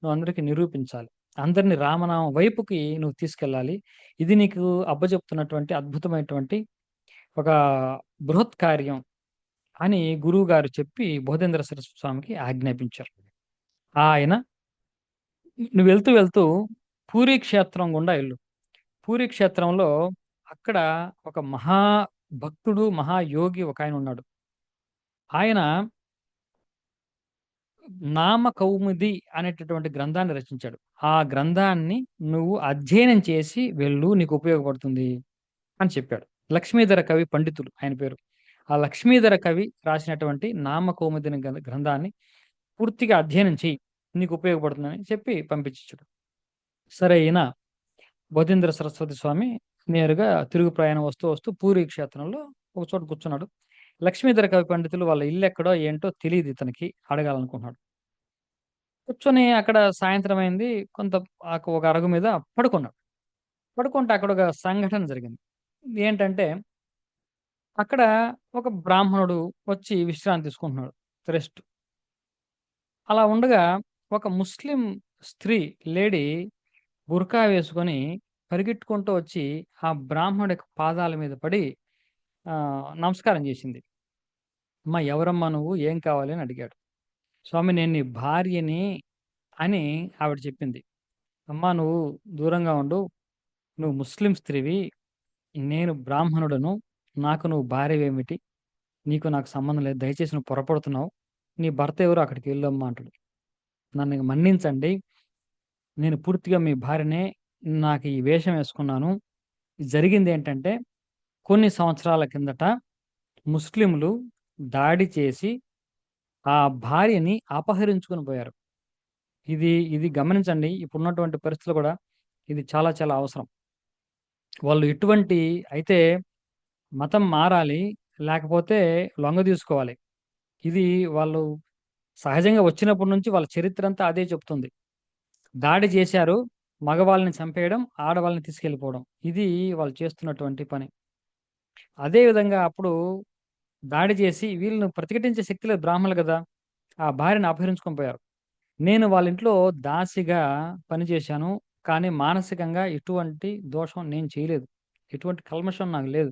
A: నువ్వు అందరికి నిరూపించాలి. అందరిని రామనామం వైపుకి నువ్వు తీసుకెళ్ళాలి. ఇది నీకు అప్పజెప్తున్నటువంటి అద్భుతమైనటువంటి ఒక బృహత్ కార్యం అని గురువుగారు చెప్పి బోధేంద్ర సరస్వతి స్వామికి ఆజ్ఞాపించారు. ఆయన నువ్వు వెళ్తూ పూరీ క్షేత్రం గుండా ఎళ్ళు. పూరీ క్షేత్రంలో అక్కడ ఒక మహా భక్తుడు, మహాయోగి ఒకాయన ఉన్నాడు. ఆయన నామకౌముది అనేటటువంటి గ్రంథాన్ని రచించాడు. ఆ గ్రంథాన్ని నువ్వు అధ్యయనం చేసి వెళ్ళు, నీకు ఉపయోగపడుతుంది అని చెప్పాడు. లక్ష్మీధర కవి పండితులు ఆయన పేరు. ఆ లక్ష్మీధర కవి రాసినటువంటి నామకౌముది అనే గ్రంథాన్ని పూర్తిగా అధ్యయనం చెయ్యి. నీకు ఉపయోగపడుతుందని చెప్పి పంపించేసాడు. సరే ఈయన బోధేంద్ర సరస్వతి స్వామి నేరుగా తిరుగు ప్రయాణం వస్తూ, వస్తూ పూరీ క్షేత్రంలో ఒక చోట కూర్చున్నాడు. లక్ష్మీధర కవి పండితులు వాళ్ళ ఇల్లెక్కడో ఏంటో తెలీదు ఇతనికి. అడగాలనుకుంటున్నాడు. కూర్చొని అక్కడ సాయంత్రం అయింది. కొంత ఒక అరుగు మీద పడుకున్నాడు. పడుకుంటే అక్కడొక సంఘటన జరిగింది. ఏంటంటే, అక్కడ ఒక బ్రాహ్మణుడు వచ్చి విశ్రాంతి తీసుకుంటున్నాడు. రెస్ట్. అలా ఉండగా ఒక ముస్లిం స్త్రీ, లేడీ బుర్కా వేసుకొని పరిగెట్టుకుంటూ వచ్చి ఆ బ్రాహ్మణుడి యొక్క పాదాల మీద పడి నమస్కారం చేసింది. "అమ్మా! ఎవరమ్మా నువ్వు? ఏం కావాలి?" అని అడిగాడు. "స్వామి నేను నీ భార్యని" అని ఆవిడ చెప్పింది. "అమ్మా! నువ్వు దూరంగా ఉండు. నువ్వు ముస్లిం స్త్రీవి. నేను బ్రాహ్మణుడను. నాకు నువ్వు భార్యవేమిటి? నీకు నాకు సంబంధం లేదు. దయచేసి నువ్వు పొరపడుతున్నావు. నీ భర్త ఎవరో అక్కడికి వెళ్ళమ్మా" అంటాడు. "నన్ను మన్నించండి. నేను పూర్తిగా మీ భార్యనే. నాకు ఈ వేషం వేసుకున్నాను. జరిగిందేంటంటే కొన్ని సంవత్సరాల కిందట ముస్లింలు దాడి చేసి ఆ భార్యని అపహరించుకొని పోయారు. ఇది ఇది గమనించండి. ఇప్పుడున్నటువంటి పరిస్థితుల్లో కూడా ఇది చాలా చాలా అవసరం. వాళ్ళు ఎటువంటి అయితే మతం మారాలి. లేకపోతే లొంగదీసుకోవాలి. ఇది వాళ్ళు సహజంగా వచ్చినప్పటి నుంచి వాళ్ళ చరిత్రంతా అదే చెప్తుంది. దాడి చేశారు. మగవాళ్ళని చంపేయడం, ఆడవాళ్ళని తీసుకెళ్ళిపోవడం. ఇది వాళ్ళు చేస్తున్నటువంటి పని. అదే విధంగా అప్పుడు దాడి చేసి వీళ్ళని ప్రతిఘటించే శక్తి లేదు బ్రాహ్మణులు గదా! ఆ భార్యని అపహరించుకొని పోయారు. నేను వాళ్ళ ఇంట్లో దాసిగా పనిచేశాను. కానీ మానసికంగా ఎటువంటి దోషం నేను చేయలేదు. ఎటువంటి కల్మషం నాకు లేదు.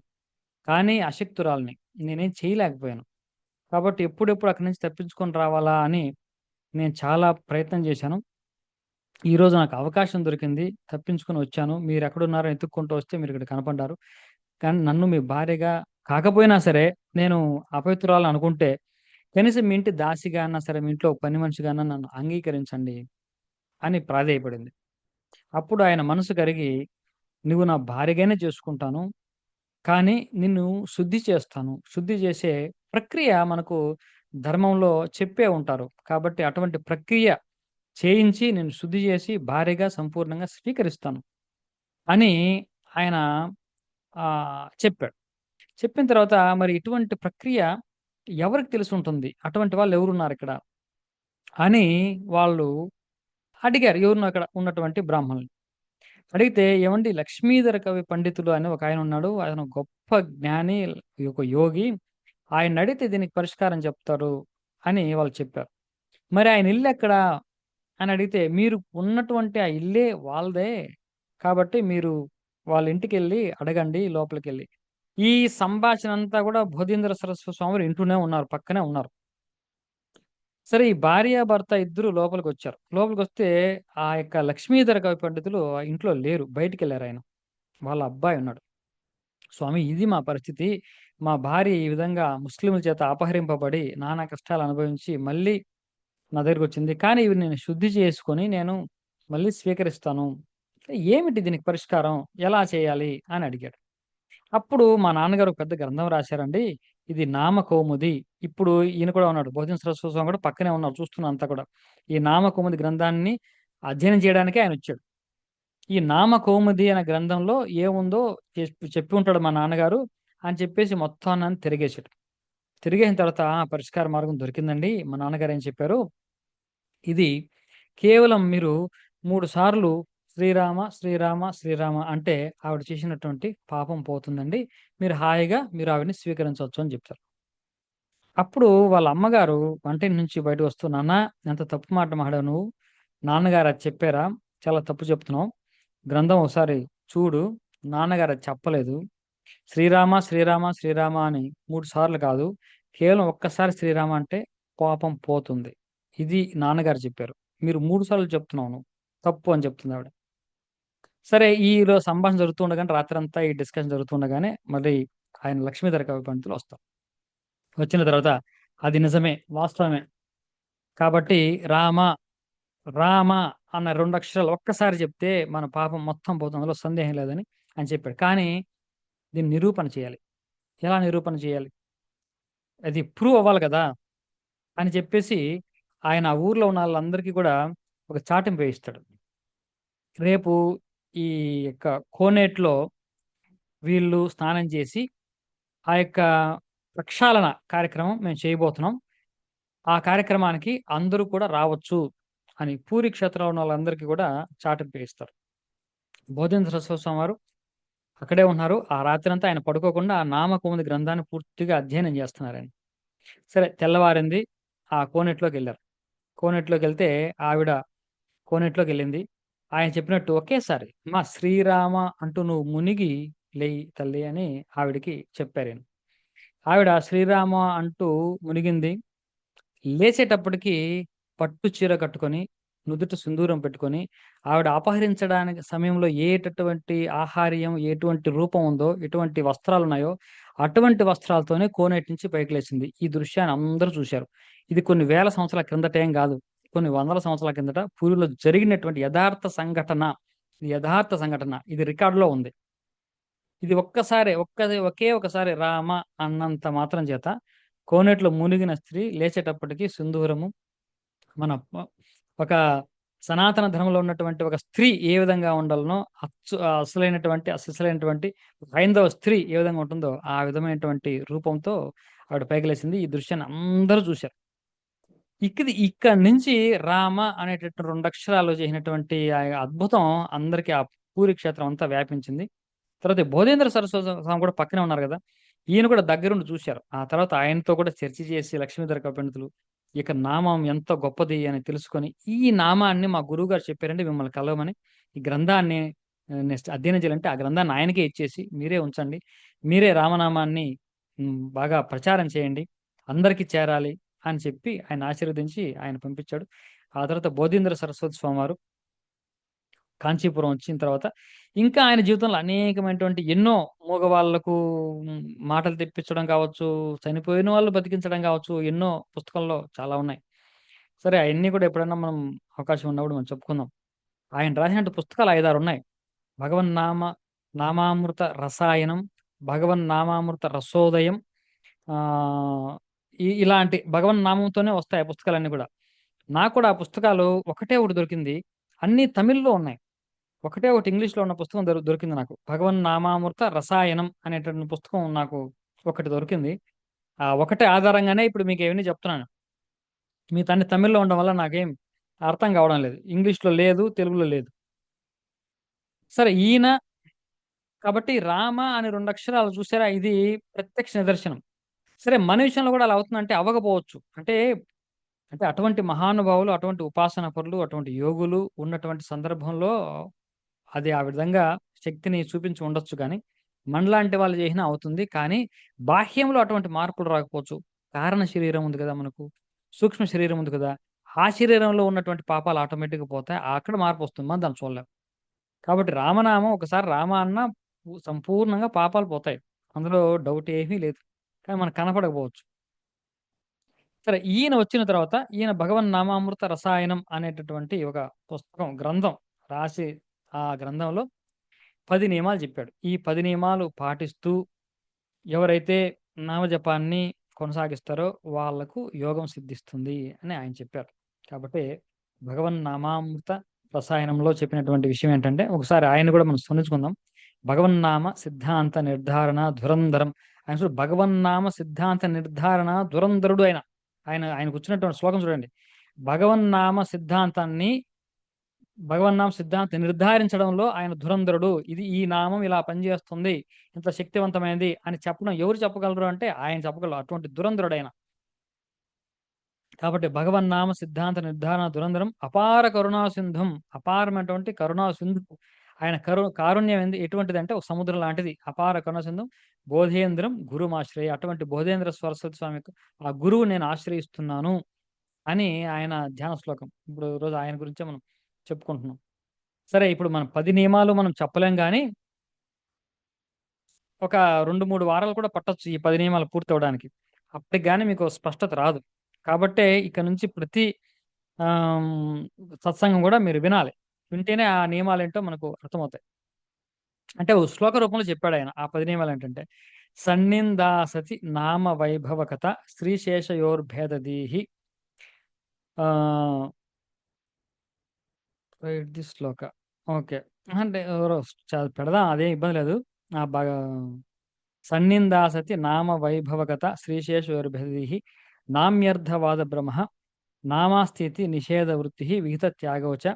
A: కానీ అశక్తురాలిని. నేనేం చేయలేకపోయాను. కాబట్టి ఎప్పుడెప్పుడు అక్కడి నుంచి తప్పించుకొని రావాలా అని నేను చాలా ప్రయత్నం చేశాను. ఈరోజు నాకు అవకాశం దొరికింది. తప్పించుకొని వచ్చాను. మీరెక్కడున్నారో ఎతుక్కుంటూ వస్తే మీరిక్కడ కనపడ్డారు. కానీ నన్ను మీ భార్యగా కాకపోయినా సరే, నేను అపవిత్రురాలని అనుకుంటే, కనీసం మీ ఇంటి దాసిగా అన్నా సరే, మీ ఇంట్లో పని మనిషిగా అన్నా నన్ను అంగీకరించండి అని ప్రాధేయపడింది. అప్పుడు ఆయన మనసు కరిగి, "నువ్వు నా భార్యగానే చేసుకుంటాను. కానీ నిన్ను శుద్ధి చేస్తాను." శుద్ధి చేసే ప్రక్రియ మనకు ధర్మంలో చెప్పే ఉంటారు. కాబట్టి అటువంటి ప్రక్రియ చేయించి నిన్ను శుద్ధి చేసి భార్యగా సంపూర్ణంగా స్వీకరిస్తాను అని ఆయన చెప్పాడు. చెప్పిన తర్వాత మరి ఇటువంటి ప్రక్రియ ఎవరికి తెలిసుంటుంది? అటువంటి వాళ్ళెవరున్నారిక్కడ? అని వాళ్ళు అడిగారు. ఎవరినో అక్కడ ఉన్నటువంటి బ్రాహ్మణుల్ని. అడిగితే ఏవండీ లక్ష్మీధర కవి పండితులు అని ఒకాయనున్నాడు. ఆయన గొప్ప జ్ఞాని, ఒక యోగి. ఆయన్నడిగితే దీనికి పరిష్కారం చెప్తారు అని వాళ్ళు చెప్పారు. మరి ఆయన ఇల్లెక్కడ అని అడిగితే, మీరు ఉన్నటువంటి ఆ ఇల్లే వాళ్ళదే. కాబట్టి మీరు వాళ్ళ ఇంటికెళ్ళి అడగండి లోపలికెళ్ళి. ఈ సంభాషణ అంతా కూడా బోధేంద్ర సరస్వతి స్వాములు వింటూనే ఉన్నారు. పక్కనే ఉన్నారు. సరే ఈ భార్యాభర్త ఇద్దరు లోపలికొచ్చారు. లోపలికొస్తే ఆ యొక్క లక్ష్మీధర కవి పండితులు ఆ ఇంట్లో లేరు. బయటికెళ్లారాయన. వాళ్ళ అబ్బాయి ఉన్నాడు. "స్వామి ఇది మా పరిస్థితి. మా భార్య ఈ విధంగా ముస్లిముల చేత అపహరింపబడి నానా కష్టాలు అనుభవించి మళ్ళీ నా దగ్గరకొచ్చింది. కానీ ఇవి నేను శుద్ధి చేసుకొని నేను మళ్ళీ స్వీకరిస్తాను. ఏమిటి దీనికి పరిష్కారం? ఎలా చేయాలి?" అని అడిగాడు. అప్పుడు మా నాన్నగారు ఒక పెద్ద గ్రంథం రాశారండి. ఇది నామకౌముది. ఇప్పుడు ఈయన కూడా ఉన్నాడు. బోధిని సరస్వతి స్వామి కూడా పక్కనే ఉన్నారు. చూస్తున్నా అంతా కూడా. ఈ నామకౌముది గ్రంథాన్ని అధ్యయనం చేయడానికే ఆయనొచ్చాడు. ఈ నామకౌముది అనే గ్రంథంలో ఏముందో చెప్పి ఉంటాడు మా నాన్నగారు అని చెప్పేసి మొత్తాన్ని తిరిగేసాడు. తిరిగేసిన తర్వాత పరిష్కార మార్గం దొరికిందండి. మా నాన్నగారు ఏం చెప్పారు, ఇది కేవలం మీరు 3 సార్లు శ్రీరామ, శ్రీరామ, శ్రీరామ అంటే ఆవిడ చేసినటువంటి పాపం పోతుందండి. మీరు హాయిగా మీరు ఆవిడని స్వీకరించొచ్చు అని చెప్తారు. అప్పుడు వాళ్ళ అమ్మగారు వంటింటి నుంచి బయటకొస్తూ, "నాన్న ఎంత తప్పు మాట మాటావు నువ్వు. నాన్నగారు అది చెప్పారా? చాలా తప్పు చెప్తున్నావు. గ్రంథం ఒకసారి చూడు. నాన్నగారు అది చెప్పలేదు. శ్రీరామ, శ్రీరామ, శ్రీరామ అని 3 సార్లు కాదు. కేవలం ఒక్కసారి శ్రీరామ అంటే పాపం పోతుంది. ఇది నాన్నగారు చెప్పారు. మీరు 3 సార్లు చెప్తున్నావు నువ్వు. తప్పు" అని చెప్తుంది ఆవిడ. సరే ఈలో సంభాషణ జరుగుతూ ఉండగానే రాత్రంతా ఈ డిస్కషన్ జరుగుతూ ఉండగానే మళ్ళీ ఆయన లక్ష్మీధర కవి పండితులు వస్తారు. వచ్చిన తర్వాత అది నిజమే, వాస్తవమే. కాబట్టి రామ, రామ అన్న 2 అక్షరాలు ఒక్కసారి చెప్తే మన పాపం మొత్తం పోతుంది. అందులో సందేహం లేదని ఆయన చెప్పాడు. కానీ దీన్ని నిరూపణ చేయాలి. ఎలా నిరూపణ చేయాలి? అది ప్రూవ్ అవ్వాలి కదా! అని చెప్పేసి ఆయన ఆ ఊర్లో ఉన్న ఆళ్ళందరికీ కూడా ఒక చాటింపు వేయిస్తాడు. రేపు ఈ యొక్క కోనేటిలో వీళ్ళు స్నానం చేసి, ఆ యొక్క ప్రక్షాళన కార్యక్రమం మేము చేయబోతున్నాం. ఆ కార్యక్రమానికి అందరూ కూడా రావచ్చు అని పూరీ క్షేత్రంలో ఉన్న వాళ్ళందరికీ కూడా చాటింపు వేయిస్తారు. బోధేంద్ర సరస్వతి స్వామి వారు అక్కడే ఉన్నారు. ఆ రాత్రంతా ఆయన పడుకోకుండా ఆ నామకౌముది గ్రంథాన్ని పూర్తిగా అధ్యయనం చేస్తున్నారాయన. సరే తెల్లవారింది. ఆ కోనేటిలోకెళ్లారు. కోనేటిలోకెళ్తే ఆవిడ కోనేటిలోకెళ్ళింది. ఆయన చెప్పినట్టు ఒకేసారి "అమ్మా శ్రీరామ అంటూ నువ్వు మునిగి లెయ్యి తల్లి" అని ఆవిడకి చెప్పారాయన. ఆవిడ శ్రీరామ అంటూ మునిగింది. లేచేటప్పటికి పట్టు చీర కట్టుకొని, నుదుట సింధూరం పెట్టుకొని, ఆవిడ అపహరించడానికి సమయంలో ఏటటువంటి ఆహార్యం, ఎటువంటి రూపం ఉందో, ఎటువంటి వస్త్రాలున్నాయో, అటువంటి వస్త్రాలతోనే కోనేటి నుంచి పైకి లేచింది. ఈ దృశ్యాన్ని అందరూ చూశారు. ఇది కొన్ని వేల సంవత్సరాల క్రిందటేం గాదు. కొన్ని వందల సంవత్సరాల కిందట పూరిలో జరిగినటువంటి యథార్థ సంఘటన. ఇది యథార్థ సంఘటన. ఇది రికార్డ్‌లో ఉంది. ఇది ఒకే ఒకసారి రామ అన్నంత మాత్రం చేత కోనేటిలో మునిగిన స్త్రీ లేచేటప్పటికి సింధూరము మన ఒక సనాతన ధర్మంలో ఉన్నటువంటి ఒక స్త్రీ ఏ విధంగా ఉండాలనో సిసలైనటువంటి హైందవ స్త్రీ ఏ విధంగా ఉంటుందో ఆ విధమైనటువంటి రూపంతో ఆవిడ పైకి లేచింది. ఈ దృశ్యాన్ని అందరూ చూశారు. ఇక్కడి నుంచి రామ అనేటటువంటి 2 అక్షరాలు చేసినటువంటి ఆ అద్భుతం అందరికి ఆ పూరి క్షేత్రం అంతా వ్యాపించింది. తర్వాత బోధేంద్ర సరస్వతి స్వామి కూడా పక్కనే ఉన్నారు గదా! ఈయన కూడా దగ్గరుండి చూశారు. ఆ తర్వాత ఆయనతో కూడా చర్చ చేసి లక్ష్మీధర పండితులు ఇక నామం ఎంత గొప్పది అని తెలుసుకొని, ఈ నామాన్ని మా గురువుగారు చెప్పారండి మిమ్మల్ని కలవమని. ఈ గ్రంథాన్ని నెక్స్ట్ అధ్యయనం చేయాలంటే ఆ గ్రంథాన్ని ఆయనకే ఇచ్చేసి మీరే ఉంచండి. మీరే రామనామాన్ని బాగా ప్రచారం చేయండి. అందరికి చేరాలి అని చెప్పి ఆయన ఆశీర్వదించి ఆయన పంపించాడు. ఆ తర్వాత బోధీంద్ర సరస్వతి స్వామివారు కాంచీపురం వచ్చిన తర్వాత, ఇంకా ఆయన జీవితంలో అనేకమైనటువంటి ఎన్నో మూగవాళ్ళకు హ్మ్, మాటలు తెప్పించడం కావచ్చు, చనిపోయిన వాళ్ళు బతికించడం కావచ్చు, ఎన్నో పుస్తకాల్లో చాలా ఉన్నాయి. సరే అయన్నీ కూడా ఎప్పుడన్నా మనం అవకాశం ఉన్నప్పుడు మనం చెప్పుకుందాం. ఆయన రాసినటువంటి పుస్తకాలు 5, 6 ఉన్నాయి. భగవన్నామ నామామృత రసాయనం, భగవన్నామామృత రసోదయం ఇలాంటి భగవన్నామంతోనే వస్తాయి ఆ పుస్తకాలన్నీ కూడా. నాకు కూడా ఆ పుస్తకాలు ఒకటే ఒకటి దొరికింది. అన్నీ తమిళ్‌లో ఉన్నాయి. ఒకటే ఒకటి ఇంగ్లీష్‌లో ఉన్న పుస్తకం దొరికింది నాకు. 'భగవన్నామామృత రసాయనం' అనేటటువంటి పుస్తకం నాకు ఒకటి దొరికింది. ఆ ఒకటే ఆధారంగానే ఇప్పుడు మీకు ఇవన్నీ చెప్తున్నాను. మిగతాన్ని తమిళ్‌లో ఉండడం వల్ల నాకేం అర్థం కావడం లేదు. ఇంగ్లీష్‌లో లేదు, తెలుగులో లేదు. సరే ఈయన కాబట్టి 'రామ' అని 2 అక్షరాలు చూసారా ఇది ప్రత్యక్ష నిదర్శనం. సరే మన విషయంలో కూడా అలా అవుతుందంటే అవ్వకపోవచ్చు. అంటే అటువంటి మహానుభావులు, అటువంటి ఉపాసన పరులు, అటువంటి యోగులు ఉన్నటువంటి సందర్భంలో అది ఆ విధంగా శక్తిని చూపించి ఉండొచ్చు గానీ, మనలాంటి వాళ్ళు చేసినా అవుతుంది. కానీ, బాహ్యంలో అటువంటి మార్పులు రాకపోవచ్చు. కారణ శరీరం ఉంది కదా మనకు. సూక్ష్మ శరీరం ఉంది కదా! ఆ శరీరంలో ఉన్నటువంటి పాపాలు ఆటోమేటిక్‌గా పోతాయి. అక్కడ మార్పొస్తుంది. మనం దాన్ని చూడలేం. కాబట్టి రామనామం ఒకసారి రామ అన్నా సంపూర్ణంగా పాపాలు పోతాయి. అందులో డౌట్ ఏమీ లేదు. కానీ మనకు కనపడకపోవచ్చు. సరే ఈయన వచ్చిన తర్వాత ఈయన భగవన్నామామృత రసాయనం అనేటటువంటి ఒక పుస్తకం, గ్రంథం రాసి ఆ గ్రంథంలో 10 నియమాలు చెప్పాడు. ఈ 10 నియమాలు పాటిస్తూ ఎవరైతే నామజపాన్ని కొనసాగిస్తారో వాళ్ళకు యోగం సిద్ధిస్తుంది అని ఆయన చెప్పారు. కాబట్టి భగవన్నామామృత రసాయనంలో చెప్పినటువంటి విషయం ఏంటంటే, ఒకసారి ఆయన్ని కూడా మనం స్మరించుకుందాం. భగవన్నామ సిద్ధాంత నిర్ధారణ ధురంధరం. ఆయన చూడు భగవన్నామ సిద్ధాంత నిర్ధారణ ధురంధరుడు ఆయన. ఆయనకొచ్చినటువంటి శ్లోకం చూడండి. భగవన్నామ సిద్ధాంతాన్ని భగవన్నామ సిద్ధాంతం నిర్ధారించడంలో ఆయన ధురంధరుడు. ఈ నామం ఇలా పనిచేస్తుంది. ఇంత శక్తివంతమైనది అని చెప్పడం ఎవరు చెప్పగలరు అంటే ఆయన చెప్పగలరు. అటువంటి ధురంధరుడాయన. కాబట్టి భగవన్నామ సిద్ధాంత నిర్ధారణ ధురంధరం అపార కరుణా సింధుం. అపారమైనటువంటి కరుణా సింధు. ఆయన కారుణ్యం ఎటువంటిదంటే ఒక సముద్రం లాంటిది. అపార కరుణా సింధుం బోధేంద్రం గురుమాశ్రయ. అటువంటి బోధేంద్ర సరస్వతి స్వామి ఆ గురువు నేను ఆశ్రయిస్తున్నాను అని ఆయన ధ్యాన శ్లోకం. ఇప్పుడు ఈరోజు ఆయన గురించే మనం చెప్పుకుంటున్నాం. సరే ఇప్పుడు మనం 10 నియమాలు మనం చెప్పలేం గానీ, ఒక 2, 3 వారాలు కూడా పట్టొచ్చు ఈ 10 నియమాలు పూర్తవ్వడానికి. అప్పటికి గాని మీకు స్పష్టత రాదు. కాబట్టే ఇక నుంచి ప్రతి ఆహ్, హ్మ్, సత్సంగం గూడా మీరు వినాలి. వింటేనే ఆ నియమాలేంటో మనకు అర్థమవుతాయి. అంటే ఓ శ్లోక రూపంలో చెప్పాడాయన. ఆ 10 నియమాలేంటంటే, సన్నిందాసతి నామ వైభవకత శ్రీశేషయోర్భేదదీః ఆహ్, రైట్ ది శ్లోక. ఓకే. అంటే ఎవరో పెడదాం అదేం ఇబ్బంది లేదు. బాగా సన్నిందాసతి నామ వైభవగత శ్రీశేషయోర్భిః నామ్యర్థవాద బ్రహ్మ నామాస్థితి నిషేధ వృత్తి విహిత త్యాగో చ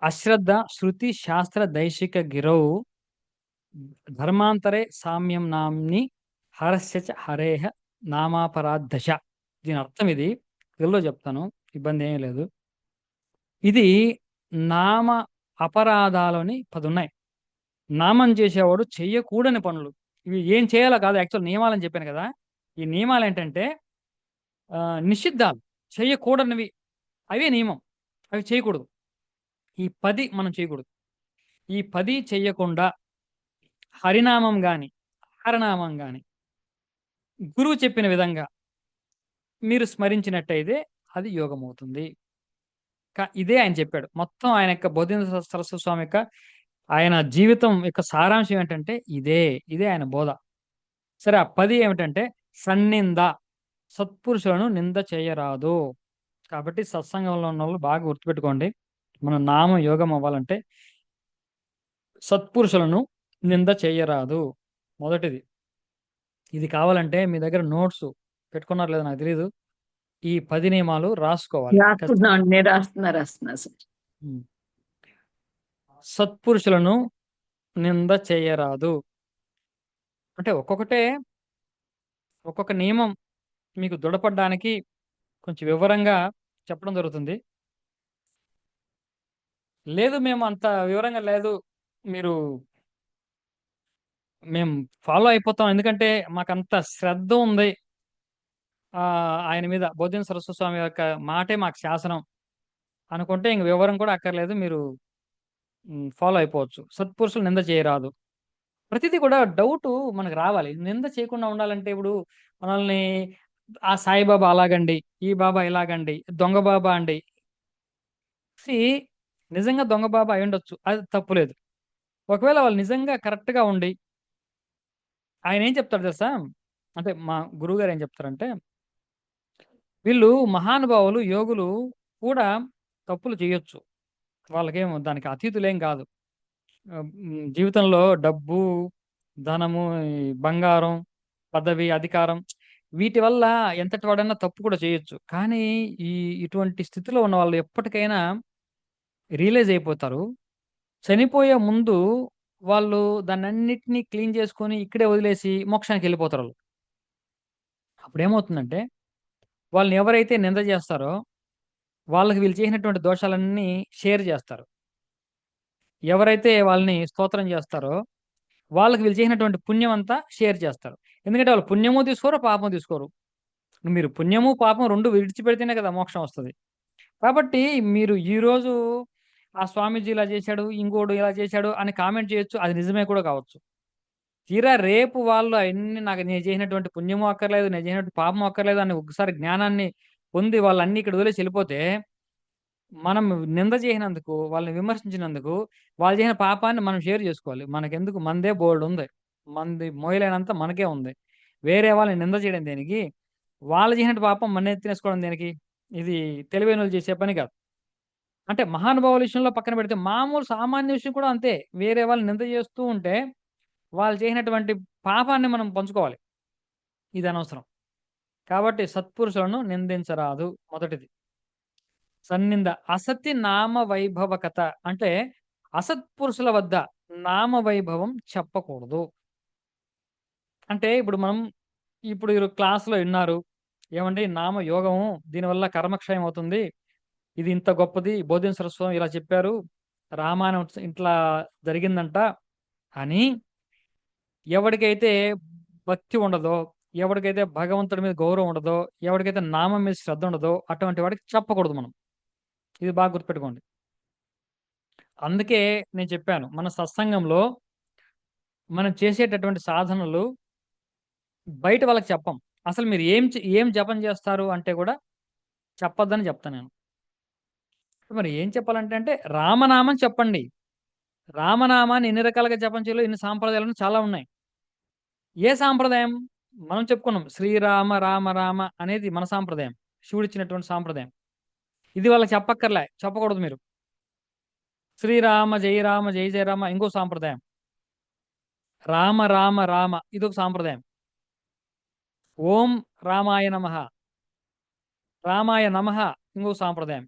A: అశ్రద్ధ శృతి శాస్త్ర దైశిక గిరౌ ధర్మాంతరే సామ్యం నామ్ని హరస్య చ హరేహ నామాపరాధశ. దీని అర్థం ఇది. తెలుగులో చెప్తాను. ఇబ్బంది ఏమీ లేదు. ఇది నామ అపరాధాలని 10 ఉన్నాయి. నామం చేసేవాడు చెయ్యకూడని పనులు. ఇవి ఏం చేయాలో కాదు యాక్చువల్ నియమాలని చెప్పాను కదా! ఈ నియమాలేంటంటే నిషిద్ధాలు. చెయ్యకూడనివి. అవే నియమం. అవి చేయకూడదు. ఈ 10 మనం చేయకూడదు. ఈ 10 చెయ్యకుండా హరినామం గాని, హరనామం గాని, గురువు చెప్పిన విధంగా మీరు స్మరించినట్టయితే అది యోగమవుతుంది. ఇదే ఆయన చెప్పాడు. మొత్తం ఆయన యొక్క బోధిన సరస్వతి స్వామి యొక్క ఆయన జీవితం యొక్క సారాంశం ఏంటంటే ఇదే. ఇదే ఆయన బోధ. సరే ఆ 10 ఏమిటంటే సన్నింద. సత్పురుషులను నింద చేయరాదు. కాబట్టి సత్సంగంలో ఉన్నోళ్ళు బాగా గుర్తుపెట్టుకోండి. మన నామం యోగం అవ్వాలంటే సత్పురుషులను నింద చేయరాదు. మొదటిది. ఇది కావాలంటే మీ దగ్గర నోట్స్ పెట్టుకున్నారో లేదో నాకు తెలీదు. ఈ 10 నియమాలు రాసుకోవాలి.
B: రాస్తున్నాను. నేను రాస్తున్నా సార్.
A: హ్మ్. సత్పురుషులను నింద చేయరాదు. అంటే ఒక్కొక్క నియమం మీకు దృఢపడ్డానికి కొంచెం వివరంగా చెప్పడం జరుగుతుంది. లేదు మేము అంత వివరంగా లేదు. మీరు మేము ఫాలో అయిపోతాం. ఎందుకంటే మాకంత శ్రద్ధ ఉంది. ఆయన మీద బోధిన సరస్వతి స్వామి యొక్క మాటే మాకు శాసనం అనుకుంటే ఇంక వివరం కూడా అక్కర్లేదు. మీరు ఫాలో అయిపోవచ్చు. సత్పురుషులు నింద చేయరాదు. ప్రతిది కూడా డౌటు మనకు రావాలి. నింద చేయకుండా ఉండాలంటే ఇప్పుడు మనల్ని ఆ సాయిబాబా అలాగండి, ఈ బాబా ఇలాగండి, దొంగ బాబా అండి. సీ నిజంగా దొంగ బాబా అయ్యుండొచ్చు. అది తప్పులేదు. ఒకవేళ వాళ్ళు నిజంగా కరెక్ట్‌గా ఉండి ఆయనేం చెప్తాడో తెలుసా? అంటే మా గురువుగారు ఏం చెప్తారంటే, వీళ్ళు మహానుభావులు, యోగులు కూడా తప్పులు చేయొచ్చు. వాళ్ళకేం దానికి అతీతులేం కాదు. జీవితంలో డబ్బు, ధనము, ఈ బంగారం, పదవి, అధికారం వీటి వల్ల ఎంతటి వాడన్నా తప్పు కూడా చేయొచ్చు. కానీ ఈ ఇటువంటి స్థితిలో ఉన్న వాళ్ళు ఎప్పటికైనా రియలైజ్ అయిపోతారు. చనిపోయే ముందు వాళ్ళు దాన్నన్నిటిని క్లీన్ చేసుకొని ఇక్కడే వదిలేసి మోక్షానికెళ్ళిపోతారాళ్ళు. అప్పుడేమవుతుందంటే వాళ్ళని ఎవరైతే నింద చేస్తారో వాళ్ళకి వీళ్ళు చేసినటువంటి దోషాలన్నీ షేర్ చేస్తారు. ఎవరైతే వాళ్ళని స్తోత్రం చేస్తారో వాళ్ళకి వీళ్ళు చేసినటువంటి పుణ్యం అంతా షేర్ చేస్తారు. ఎందుకంటే వాళ్ళు పుణ్యము తీసుకోరు, పాపం తీసుకోరు. మీరు పుణ్యము, పాపం 2 విడిచిపెడితేనే కదా మోక్షం వస్తది. కాబట్టి మీరు ఈరోజు ఆ స్వామీజీ ఇలా చేశాడు, ఇంకోడు ఇలా చేశాడు అని కామెంట్ చేయొచ్చు. అది నిజమే కూడా కావచ్చు. తీరా రేపు వాళ్ళు అయన్నీ నాకు నేను చేసినటువంటి పుణ్యము అక్కర్లేదు, నేను చేసినటువంటి పాపం అక్కర్లేదు అని ఒకసారి జ్ఞానాన్ని పొంది వాళ్ళన్నీ ఇక్కడ వదిలేసి ఎళ్ళిపోతే, మనం నింద చేసినందుకు, వాళ్ళని విమర్శించినందుకు, వాళ్ళు చేసిన పాపాన్ని మనం షేర్ చేసుకోవాలి. మనకెందుకు మనదే బోలెడుంది. మనది మోయలేనంత మనకే ఉంది. వేరే వాళ్ళని నింద చేయడం దేనికి? వాళ్ళు చేసిన పాపం మన నెత్తినేసుకోవడం దేనికి? ఇది తెలివైనోళ్ళు చేసే పని కాదు. అంటే మహానుభావుల విషయంలో పక్కన పెడితే మామూలు సామాన్య విషయం కూడా అంతే. వేరే వాళ్ళని నింద చేస్తూ ఉంటే, వాళ్ళు చేసినటువంటి పాపాన్ని మనం పంచుకోవాలి. ఇది అనవసరం. కాబట్టి సత్పురుషులను నిందించరాదు మొదటిది. సన్నింద. అసతి నామ వైభవకత అంటే అసత్పురుషుల వద్ద నామ వైభవం చెప్పకూడదు. అంటే ఇప్పుడు మనం ఇప్పుడు ఈరోజు క్లాస్‌లో ఇన్నారు. ఏవండీ నామ యోగము దీనివల్ల కర్మక్షయం అవుతుంది. ఇది ఇంత గొప్పది. బోధిసత్వ స్వామి ఇలా చెప్పారు. రామాయణం ఇట్లా జరిగిందంట అని ఎవడికైతే భక్తి ఉండదో, ఎవడికైతే భగవంతుడి మీద గౌరవం ఉండదో, ఎవడికైతే నామం మీద శ్రద్ధ ఉండదో అటువంటి వాడికి చెప్పకూడదు మనం. ఇది బాగా గుర్తుపెట్టుకోండి. అందుకే నేను చెప్పాను. మన సత్సంగంలో మనం చేసేటటువంటి సాధనలు బయట వాళ్ళకి చెప్పం. అసలు మీరు ఏం జపం చేస్తారు అంటే కూడా చెప్పొద్దని చెప్తా నేను. మరి ఏం చెప్పాలంటే రామనామం చెప్పండి. రామనామాన్ని ఎన్ని రకాలుగా జపం చేయాలో ఎన్ని సాంప్రదాయాలు చాలా ఉన్నాయి. ఏ సాంప్రదాయం? మనం చెప్పుకున్నాం. శ్రీరామ రామ రామ అనేది మన సాంప్రదాయం. శివుడిచ్చినటువంటి సాంప్రదాయం. ఇది వాళ్ళకి చెప్పక్కర్లే. చెప్పకూడదు మీరు. శ్రీరామ జై రామ జై జయ రామ ఇంకో సాంప్రదాయం. రామ రామ రామ ఇదొక సాంప్రదాయం. ఓం రామాయ నమః, రామాయ నమః ఇంకో సాంప్రదాయం.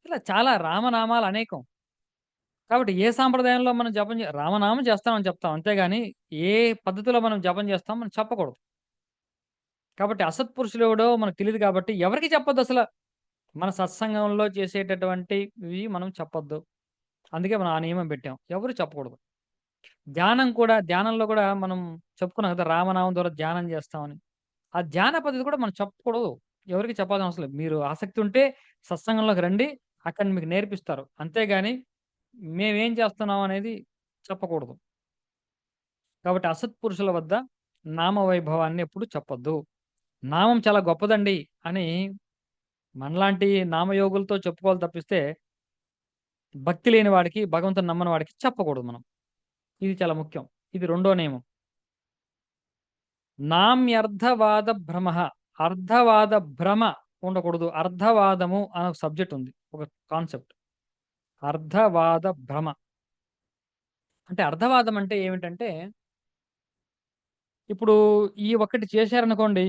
A: ఇలా చాలా రామనామాలు అనేకం. కాబట్టి ఏ సాంప్రదాయంలో మనం జపం రామనామం చేస్తామని చెప్తాం. అంతేగాని ఏ పద్ధతిలో మనం జపం చేస్తాం మనం చెప్పకూడదు. కాబట్టి అసత్పురుషులెవడో మనకు తెలీదు కాబట్టి ఎవరికీ చెప్పొద్దసల. మన సత్సంగంలో చేసేటటువంటివి మనం చెప్పొద్దు. అందుకే మనం ఆ నియమం పెట్టాం. ఎవరు చెప్పకూడదు. ధ్యానంలో కూడా మనం చెప్పుకున్నాం కదా! రామనామం ద్వారా ధ్యానం చేస్తామని. ఆ ధ్యాన పద్ధతి కూడా మనం చెప్పకూడదు. ఎవరికీ చెప్పాల్సిన అవసరం లేదు. మీరు ఆసక్తి ఉంటే సత్సంగంలోకి రండి. అక్కడ మీకు నేర్పిస్తారు. అంతేగాని మేమేం చేస్తున్నాం అనేది చెప్పకూడదు. కాబట్టి అసత్పురుషుల వద్ద నామ వైభవాన్ని ఎప్పుడు చెప్పొద్దు. నామం చాలా గొప్పదండి అని మనలాంటి నామయోగులతో చెప్పుకోవాలి తప్పిస్తే, భక్తి లేని వాడికి, భగవంతుని నమ్మని వాడికి చెప్పకూడదు మనం. ఇది చాలా ముఖ్యం. ఇది రెండో నియమం. నామ్యర్థవాద భ్రమః. అర్థవాద భ్రమ ఉండకూడదు. అర్థవాదము అనే ఒక సబ్జెక్ట్ ఉంది. ఒక కాన్సెప్ట్. అర్థవాద భ్రమ. అంటే అర్థవాదం అంటే ఏమిటంటే, ఇప్పుడు ఈ ఒక్కటి చేశారనుకోండి,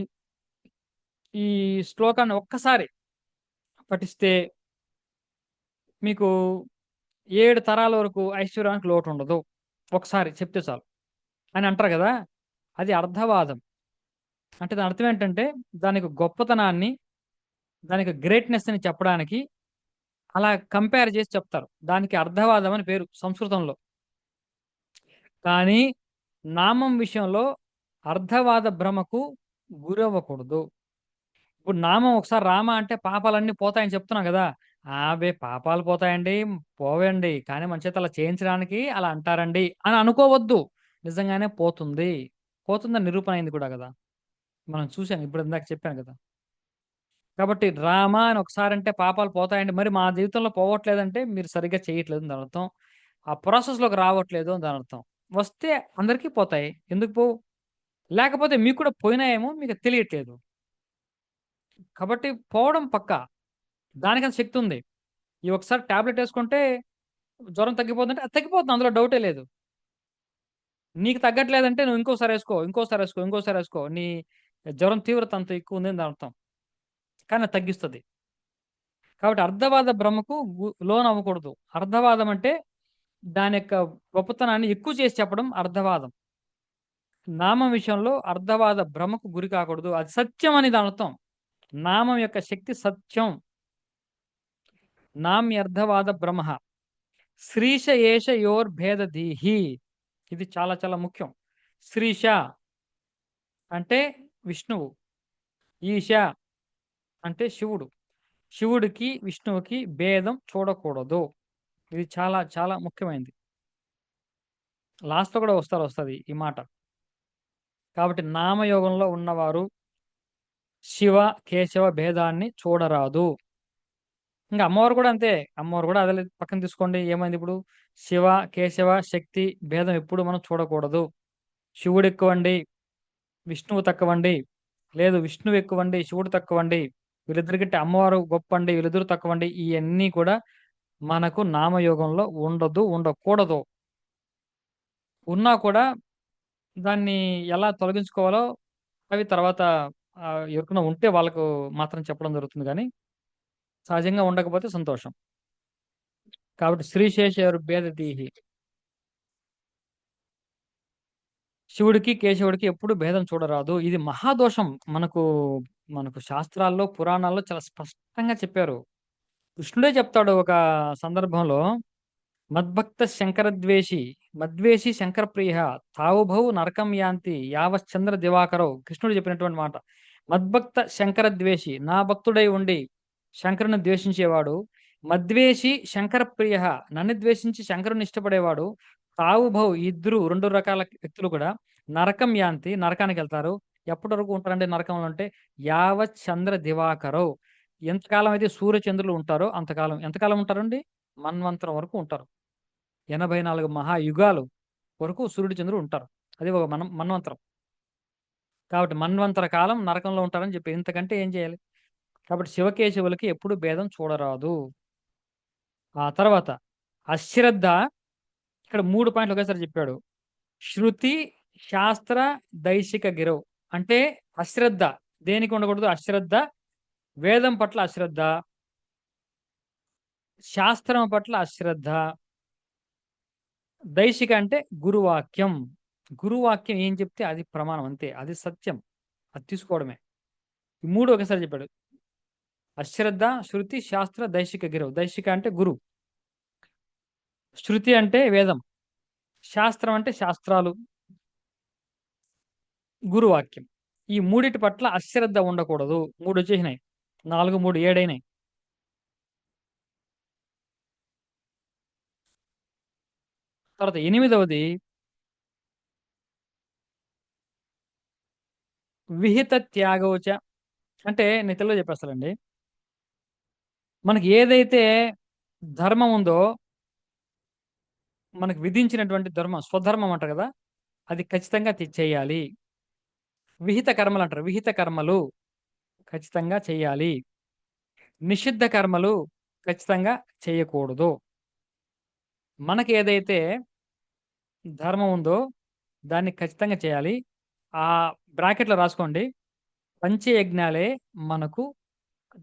A: ఈ శ్లోకాన్ని ఒక్కసారి పఠిస్తే మీకు 7 తరాల వరకు ఐశ్వర్యానికి లోటుండదు. ఒకసారి చెప్తే చాలు అని అంటారు గదా! అది అర్థవాదం. అంటే దాని అర్థం ఏంటంటే, దానికి గొప్పతనాన్ని, దానికి గ్రేట్‌నెస్‌ని చెప్పడానికి అలా కంపేర్ చేసి చెప్తారు. దానికి అర్థవాదం అని పేరు సంస్కృతంలో. కానీ నామం విషయంలో అర్థవాద భ్రమకు గురవ్వకూడదు. ఇప్పుడు నామం ఒకసారి రామ అంటే పాపాలన్నీ పోతాయని చెప్తున్నాం గదా! అబ్బే! పాపాలు పోతాయండి, పోవండి. కానీ మన చేత అలా చేయించడానికి అలా అంటారండి అని అనుకోవద్దు. నిజంగానే పోతుంది. పోతుందని నిరూపణ అయింది కూడా గదా! మనం చూసాం. ఇప్పుడు ఇందాక చెప్పాను గదా! కాబట్టి రామ అని ఒకసారంటే పాపాలు పోతాయండి. మరి మా జీవితంలో పోవట్లేదంటే మీరు సరిగ్గా చేయట్లేదు అని దానర్థం. ఆ ప్రాసెస్‌లోకి రావట్లేదు అని దానర్థం. వస్తే అందరికీ పోతాయి. ఎందుకు పోవు? లేకపోతే మీకు కూడా పోయినాయేమో మీకు తెలియట్లేదు. కాబట్టి పోవడం పక్కా. దానికంత శక్తి ఉంది. ఈ ఒకసారి టాబ్లెట్ యేసుకుంటే జ్వరం తగ్గిపోద్దంటే అది తగ్గిపోతుంది. అందులో డౌటే లేదు. నీకు తగ్గట్లేదంటే నువ్వు ఇంకోసారి యేసుకో, ఇంకోసారి యేసుకో, ఇంకోసారి యేసుకో. నీ జ్వరం తీవ్రత అంత ఎక్కువుందని దానర్థం. కానీ అది తగ్గిస్తది. కాబట్టి అర్ధవాద భ్రమకు లోనవ్వకూడదు. అర్ధవాదం అంటే దాని యొక్క గొప్పతనాన్ని ఎక్కువ చేసి చెప్పడం అర్ధవాదం. నామం విషయంలో అర్ధవాద భ్రమకు గురి కాకూడదు. అది సత్యం అని దానర్థం. నామం యొక్క శక్తి సత్యం. నామ్యర్థవాద భ్రమః. శ్రీశ ఏష యోర్భేదధీః. ఇది చాలా చాలా ముఖ్యం. శ్రీశ అంటే విష్ణువు. ఈశ అంటే శివుడు. శివుడికి, విష్ణువుకి భేదం చూడకూడదు. ఇది చాలా చాలా ముఖ్యమైనది. లాస్ట్‌లో కూడా వస్తది ఈ మాట. కాబట్టి నామయోగంలో ఉన్నవారు శివ, కేశవ భేదాన్ని చూడరాదు. ఇంక అమ్మవారు కూడా అంతే. అమ్మవారు కూడా అదే పక్కన తీసుకోండి. ఏమైందిప్పుడు? శివ, కేశవ, శక్తి భేదం ఎప్పుడు మనం చూడకూడదు. శివుడెక్కువండి, విష్ణువు తక్కువండి. లేదు విష్ణువు ఎక్కువండి, శివుడు తక్కువండి. వీళ్ళిద్దరికంటే అమ్మవారు గొప్పండి, వీళ్ళిద్దరు తక్కువండి. ఇయన్నీ కూడా మనకు నామయోగంలో ఉండదు, ఉండకూడదు. ఉన్నా కూడా దాన్ని ఎలా తొలగించుకోవాలో అవి తర్వాత ఎవరికైనా ఉంటే వాళ్ళకు మాత్రం చెప్పడం జరుగుతుంది గానీ, సహజంగా ఉండకపోతే సంతోషం. కాబట్టి శ్రీశేషయోర్భేదధీః. శివుడికి, కేశవుడికి ఎప్పుడు భేదం చూడరాదు. ఇది మహాదోషం. మనకు శాస్త్రాల్లో, పురాణాల్లో చాలా స్పష్టంగా చెప్పారు. కృష్ణుడే చెప్తాడు ఒక సందర్భంలో, మద్భక్త శంకరద్వేషి, మద్వేషి శంకరప్రియః తావుభౌ నరకం యాంతి యావశ్చంద్ర దివాకరౌ. కృష్ణుడు చెప్పినటువంటి మాట. మద్భక్త శంకరద్వేషి, నా భక్తుడై ఉండి శంకరుని ద్వేషించేవాడు మద్వేషి శంకర ప్రియ, నన్ను ద్వేషించి శంకరుని ఇష్టపడేవాడు తావుభౌ, ఇద్దరు రెండు రకాల వ్యక్తులు కూడా నరకం యాంతి, నరకానికి వెళ్తారు. ఎప్పటి వరకు ఉంటారంటే నరకంలో అంటే యావత్ చంద్ర దివాకరో, ఎంతకాలం అయితే సూర్య చంద్రులు ఉంటారో అంతకాలం. ఎంతకాలం ఉంటారండి? మన్వంతరం వరకు ఉంటారు. 84 మహాయుగాలు వరకు సూర్యుడు చంద్రుడు ఉంటారు. అది ఒక మన్వంతరం. కాబట్టి మన్వంతర కాలం నరకంలో ఉంటారని చెప్పి ఇంతకంటే ఏం చేయాలి? కాబట్టి శివకేశవులకి ఎప్పుడు భేదం చూడరాదు. ఆ తర్వాత అశ్రద్ధ, ఇక్కడ 3 పాయింట్లు ఒకేసారి చెప్పాడు. శృతి, శాస్త్ర, దైశిక గిరవు. అంటే అశ్రద్ధ దేనికి ఉండకూడదు? అశ్రద్ధ, వేదం పట్ల అశ్రద్ధ, శాస్త్రం పట్ల అశ్రద్ధ, దైశిక అంటే గురువాక్యం. గురువాక్యం ఏం చెప్తే అది ప్రమాణం, అంతే, అది సత్యం, అది తీసుకోవడమే. ఈ 3 ఒకేసారి చెప్పాడు. అశ్రద్ధ, శృతి, శాస్త్ర, దైశిక గిరవు. దైశిక అంటే గురు, శృతి అంటే వేదం, శాస్త్రం అంటే శాస్త్రాలు, గురువాక్యం. ఈ మూడిటి పట్ల అశ్రద్ధ ఉండకూడదు. 3 వచ్చేసినాయి. 4, 3, 7 అయినాయి. తర్వాత 8వది విహిత త్యాగోచ. అంటే నేను తెలుగులో చెప్పేస్తానండి. మనకి ఏదైతే ధర్మం ఉందో, మనకు విధించినటువంటి ధర్మం, స్వధర్మం అంటారు కదా, అది ఖచ్చితంగా చేయాలి. విహిత కర్మలు అంటారు. విహిత కర్మలు ఖచ్చితంగా చేయాలి. నిషిద్ధ కర్మలు ఖచ్చితంగా చేయకూడదు. మనకి ఏదైతే ధర్మం ఉందో దాన్ని ఖచ్చితంగా చేయాలి. ఆ బ్రాకెట్‌లో రాసుకోండి. పంచయజ్ఞాలే మనకు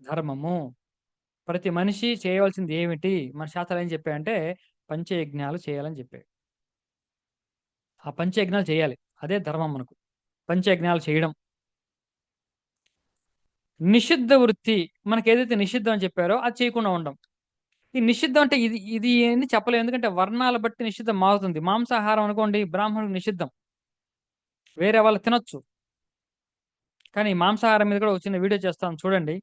A: ధర్మము. ప్రతి మనిషి చేయవలసింది ఏమిటి? మన శాస్త్రాలు ఏం చెప్పాయంటే పంచయజ్ఞాలు చేయాలని చెప్పాయి. ఆ పంచయజ్ఞాలు చేయాలి. అదే ధర్మం మనకు. పంచయజ్ఞాలు చేయడం. నిషిద్ధ వృత్తి, మనకేదైతే నిషిద్ధం అని చెప్పారో అది చేయకుండా ఉండడం. ఈ నిషిద్ధం అంటే ఇది ఇది అని చెప్పలేం. ఎందుకంటే వర్ణాల బట్టి నిషిద్ధం మారుతుంది. మాంసాహారం అనుకోండి, బ్రాహ్మణుడికి నిషిద్ధం. వేరే వాళ్ళు తినొచ్చు. కానీ మాంసాహారం మీద కూడా ఒక చిన్న వీడియో చేస్తాను చూడండి.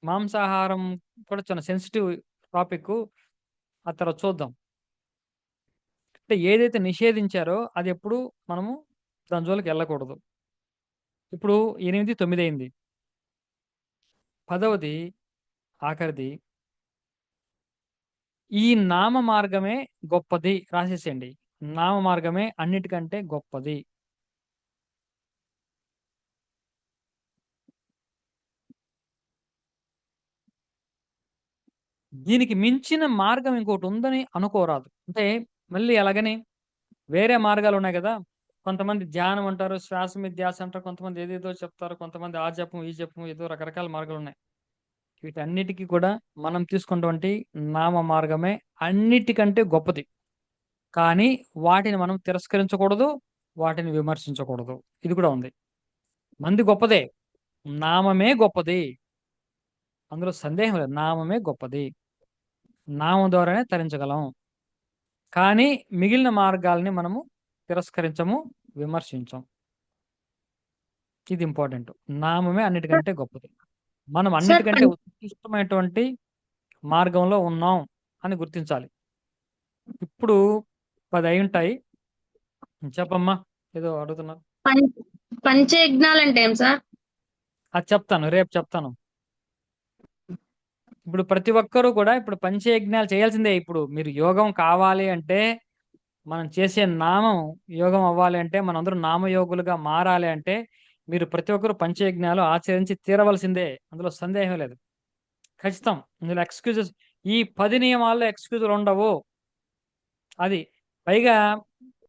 A: మాంసాహారం కూడా చాలా సెన్సిటివ్ టాపిక్కు. ఆ తర్వాత చూద్దాం. అంటే ఏదైతే నిషేధించారో అది ఎప్పుడు మనము దాని జోలికి వెళ్ళకూడదు. ఇప్పుడు 8, 9 అయింది. 10వది ఆఖరిది. ఈ నామ మార్గమే గొప్పది. రాసేసేయండి. నామ మార్గమే అన్నిటికంటే గొప్పది. దీనికి మించిన మార్గం ఇంకోటి ఉందని అనుకోరాదు. అంటే మళ్ళీ అలాగని వేరే మార్గాలున్నాయి గదా! కొంతమంది ధ్యానం అంటారు, శ్వాస మీద ధ్యాస అంటారు, కొంతమంది ఏదేదో చెప్తారు, కొంతమంది ఆ జపం, ఈ జపం, ఏదో రకరకాల మార్గాలున్నాయి. వీటన్నిటికి కూడా మనం తీసుకున్నటువంటి నామ మార్గమే అన్నిటికంటే గొప్పది. కానీ వాటిని మనం తిరస్కరించకూడదు, వాటిని విమర్శించకూడదు. ఇది కూడా ఉంది. మంది గొప్పదే. నామమే గొప్పది. అందులో సందేహం లేదు. నామమే గొప్పది. నామం ద్వారానే తరించగలం. కానీ మిగిలిన మార్గాల్ని మనము తిరస్కరించము, విమర్శించం. ఇది ఇంపార్టెంట్. నామమే అన్నిటికంటే గొప్పది. మనం
B: సార్
A: అన్నిటికంటే ఉత్కృష్టమైనటువంటి మార్గంలో ఉన్నాం అని గుర్తించాలి. ఇప్పుడు 10 అయ్యుంటాయి. చెప్పమ్మా, ఏదో అడుగుతున్నారు.
B: పం- పంచయజ్ఞాలు అంటే ఏం సార్?
A: అది చెప్తాను, రేపు చెప్తాను. ఇప్పుడు ప్రతి ఒక్కరూ కూడా ఇప్పుడు పంచయజ్ఞాలు చేయాల్సిందే. ఇప్పుడు మీరు యోగం కావాలి అంటే, మనం చేసే నామం యోగం అవ్వాలి అంటే, మనందరం నామయోగులుగా మారాలి అంటే, మీరు ప్రతి ఒక్కరు పంచయజ్ఞాలు ఆచరించి తీరవలసిందే. అందులో సందేహం లేదు. ఖచ్చితం. ఇందులో ఎక్స్‌క్యూజెస్, ఈ 10 నియమాల్లో ఎక్స్‌క్యూజులు ఉండవు. అది. పైగా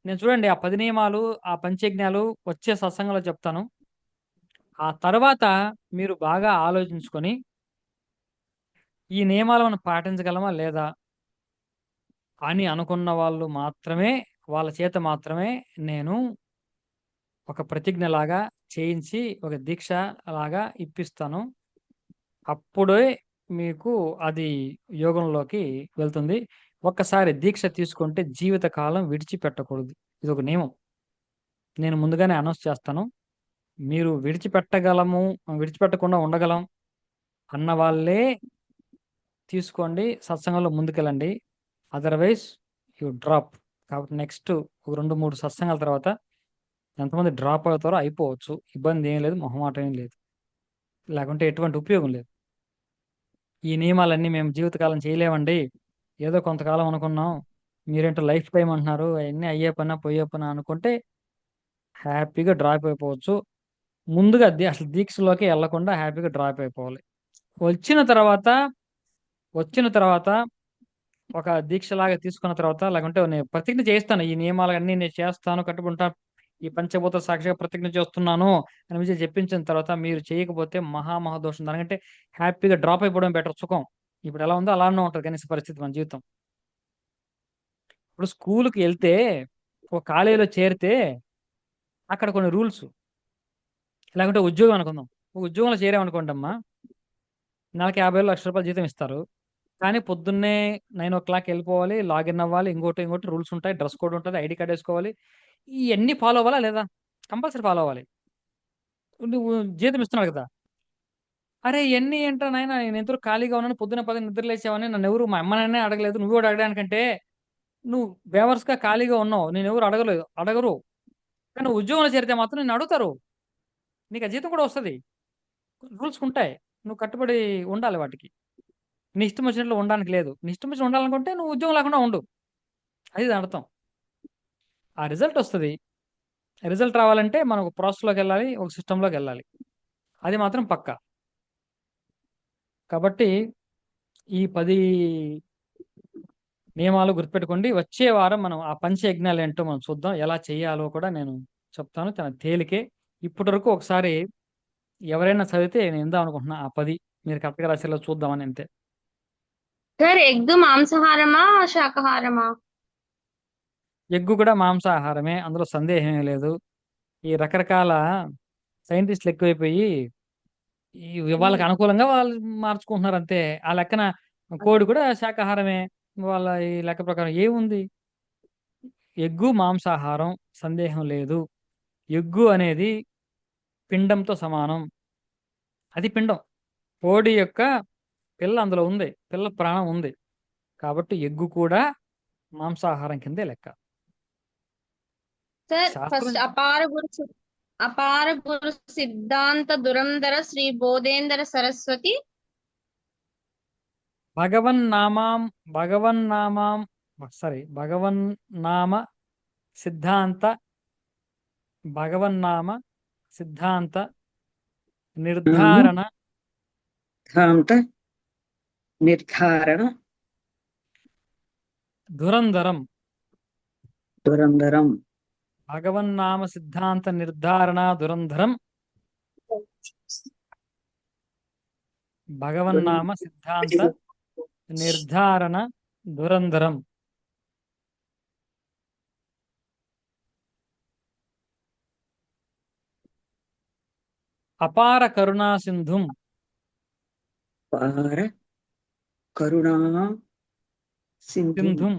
A: నేను చూడండి, ఆ 10 నియమాలు, ఆ పంచయజ్ఞాలు వచ్చే సత్సంగంలో చెప్తాను. ఆ తర్వాత మీరు బాగా ఆలోచించుకొని, ఈ నియమాలు మనం పాటించగలమా లేదా అని అనుకున్న వాళ్ళు మాత్రమే, వాళ్ళ చేత మాత్రమే నేను ఒక ప్రతిజ్ఞలాగా చేయించి, ఒక దీక్ష లాగా ఇప్పిస్తాను. అప్పుడే మీకు అది యోగంలోకి వెళ్తుంది. ఒక్కసారి దీక్ష తీసుకుంటే జీవితకాలం విడిచిపెట్టకూడదు. ఇదొక నియమం. నేను ముందుగానే అనౌన్స్ చేస్తాను. మీరు విడిచిపెట్టకుండా ఉండగలం అన్న వాళ్ళే తీసుకోండి, సత్సంగంలో ముందుకెళ్ళండి. Otherwise you drop. కాబట్టి నెక్స్ట్ ఒక 2-3 సత్సంగాల తర్వాత ఎంతమంది డ్రాప్ అవుతారో అయిపోవచ్చు. ఇబ్బంది ఏం లేదు, మొహమాటం ఏం లేదు. లేకుంటే ఎటువంటి ఉపయోగం లేదు. ఈ నియమాలన్నీ మేము జీవితకాలం చేయలేమండి. ఏదో కొంతకాలం అనుకున్నాం. మీరేంటో లైఫ్ టైం అంటున్నారు. అవన్నీ అయ్యే పనా, పోయే పనా అనుకుంటే హ్యాపీగా డ్రాప్ అయిపోవచ్చు. ముందుగా అసలు దీక్షలోకి వెళ్ళకుండా హ్యాపీగా డ్రాప్ అయిపోవాలి. వచ్చిన తర్వాత వచ్చిన తర్వాత ఒక దీక్షలాగా తీసుకున్న తర్వాత, లేకుంటే నేను ప్రతిజ్ఞ చేస్తాను. ఈ నియమాలన్నీ నేను చేస్తాను, కట్టుకుంటా. ఈ పంచభూత సాక్షిగా ప్రతిజ్ఞ చేస్తున్నాను అని విజయ్ చెప్పించిన తర్వాత మీరు చేయకపోతే మహాదోషం. దానికంటే హ్యాపీగా డ్రాప్ అయిపోవడం బెటర్. సుఖం ఇప్పుడు ఎలా ఉందో అలానే ఉంటుంది కనీస పరిస్థితి మన జీవితం. ఇప్పుడు స్కూల్కి వెళ్తే, ఒక కాలేజీలో చేరితే అక్కడ కొన్ని రూల్స్. లేకుంటే ఉద్యోగం అనుకుందాం. ఒక ఉద్యోగంలో చేరామనుకోండి అమ్మా, నెలకి 50,000 లక్ష రూపాయలు జీతం ఇస్తారు. కానీ పొద్దున్నే 9:00 వెళ్ళిపోవాలి, లాగిన్ అవ్వాలి, ఇంకోటి రూల్స్ ఉంటాయి, డ్రెస్ కోడ్ ఉంటుంది, ఐడి కార్డ్ వేసుకోవాలి. ఇవన్నీ ఫాలో అవ్వాలా లేదా? కంపల్సరీ ఫాలో అవ్వాలి. నువ్వు జీతం ఇస్తున్నాడు కదా. అరే ఇవన్నీ ఏంటో నాయన, నేను ఎంతో ఖాళీగా ఉన్నాను, పొద్దున 10 నిద్ర లేచావని నన్ను ఎవరు, మా అమ్మనైనా అడగలేదు, నువ్వు కూడా అడగడానికంటే నువ్వు బేవర్స్గా ఖాళీగా ఉన్నావు, నేను ఎవరు అడగరు. కానీ ఉద్యోగంలో చేరితే మాత్రం నేను అడుగుతారు. నీకు ఆ జీతం కూడా వస్తుంది. రూల్స్ ఉంటాయి, నువ్వు కట్టుబడి ఉండాలి వాటికి. నీ ఇష్టం వచ్చినట్లు ఉండడానికి లేదు. నీ ఇష్టం వచ్చి ఉండాలనుకుంటే నువ్వు ఉద్యోగం లేకుండా ఉండు. అది దాని అర్థం. ఆ రిజల్ట్ వస్తుంది. రిజల్ట్ రావాలంటే మనం ఒక ప్రాసెస్లోకి వెళ్ళాలి, ఒక సిస్టంలోకి వెళ్ళాలి. అది మాత్రం పక్కా. కాబట్టి ఈ 10 నియమాలు గుర్తుపెట్టుకోండి. వచ్చే వారం మనం ఆ పంచయజ్ఞాలు ఏంటో మనం చూద్దాం. ఎలా చేయాలో కూడా నేను చెప్తాను. చాలా తేలికే. ఇప్పటి వరకు ఒకసారి ఎవరైనా చదివితే నేను ఇందాం అనుకుంటున్నా ఆ 10 మీరు కరెక్ట్గా రాసేలా చూద్దామని అంతే.
B: సార్ ఎగ్ మాంసాహారమా శాకాహారమా?
A: ఎగ్గు కూడా మాంసాహారమే, అందులో సందేహమే లేదు. ఈ రకరకాల సైంటిస్టులు ఎక్కువైపోయి వాళ్ళకి అనుకూలంగా వాళ్ళు మార్చుకుంటున్నారు అంతే. ఆ లెక్కన కోడి కూడా శాకాహారమే. వాళ్ళ ఈ లెక్క ప్రకారం ఏముంది? ఎగ్గు మాంసాహారం, సందేహం లేదు. ఎగ్గు అనేది పిండంతో సమానం. అది పిండం. కోడి యొక్క పిల్ల అందులో ఉంది, పిల్ల ప్రాణం ఉంది. కాబట్టి ఎగ్గు కూడా మాంసాహారం కిందే లెక్క.
B: సార్
A: శాస్త్రం
B: ఫస్ట్ అపార గురు సిద్ధాంత దురంధర శ్రీ బోధేంద్ర సరస్వతి
A: భగవన్నామాం భగవన్నామాం భగవన్నామ సిద్ధాంత భగవన్నామ సిద్ధాంత నిర్ధారణ
C: సిద్ధాంత నిర్ధారణ
A: దురంధరం.
C: దురంధరం.
A: భగవన్నామ సిద్ధాంత నిర్ధారణ దురంధరం. భగవన్నామ సిద్ధాంత నిర్ధారణ దురంధరం. అపార కరుణా సింధుం.
C: అపార కరుణా సింధుం.
A: సింధుం.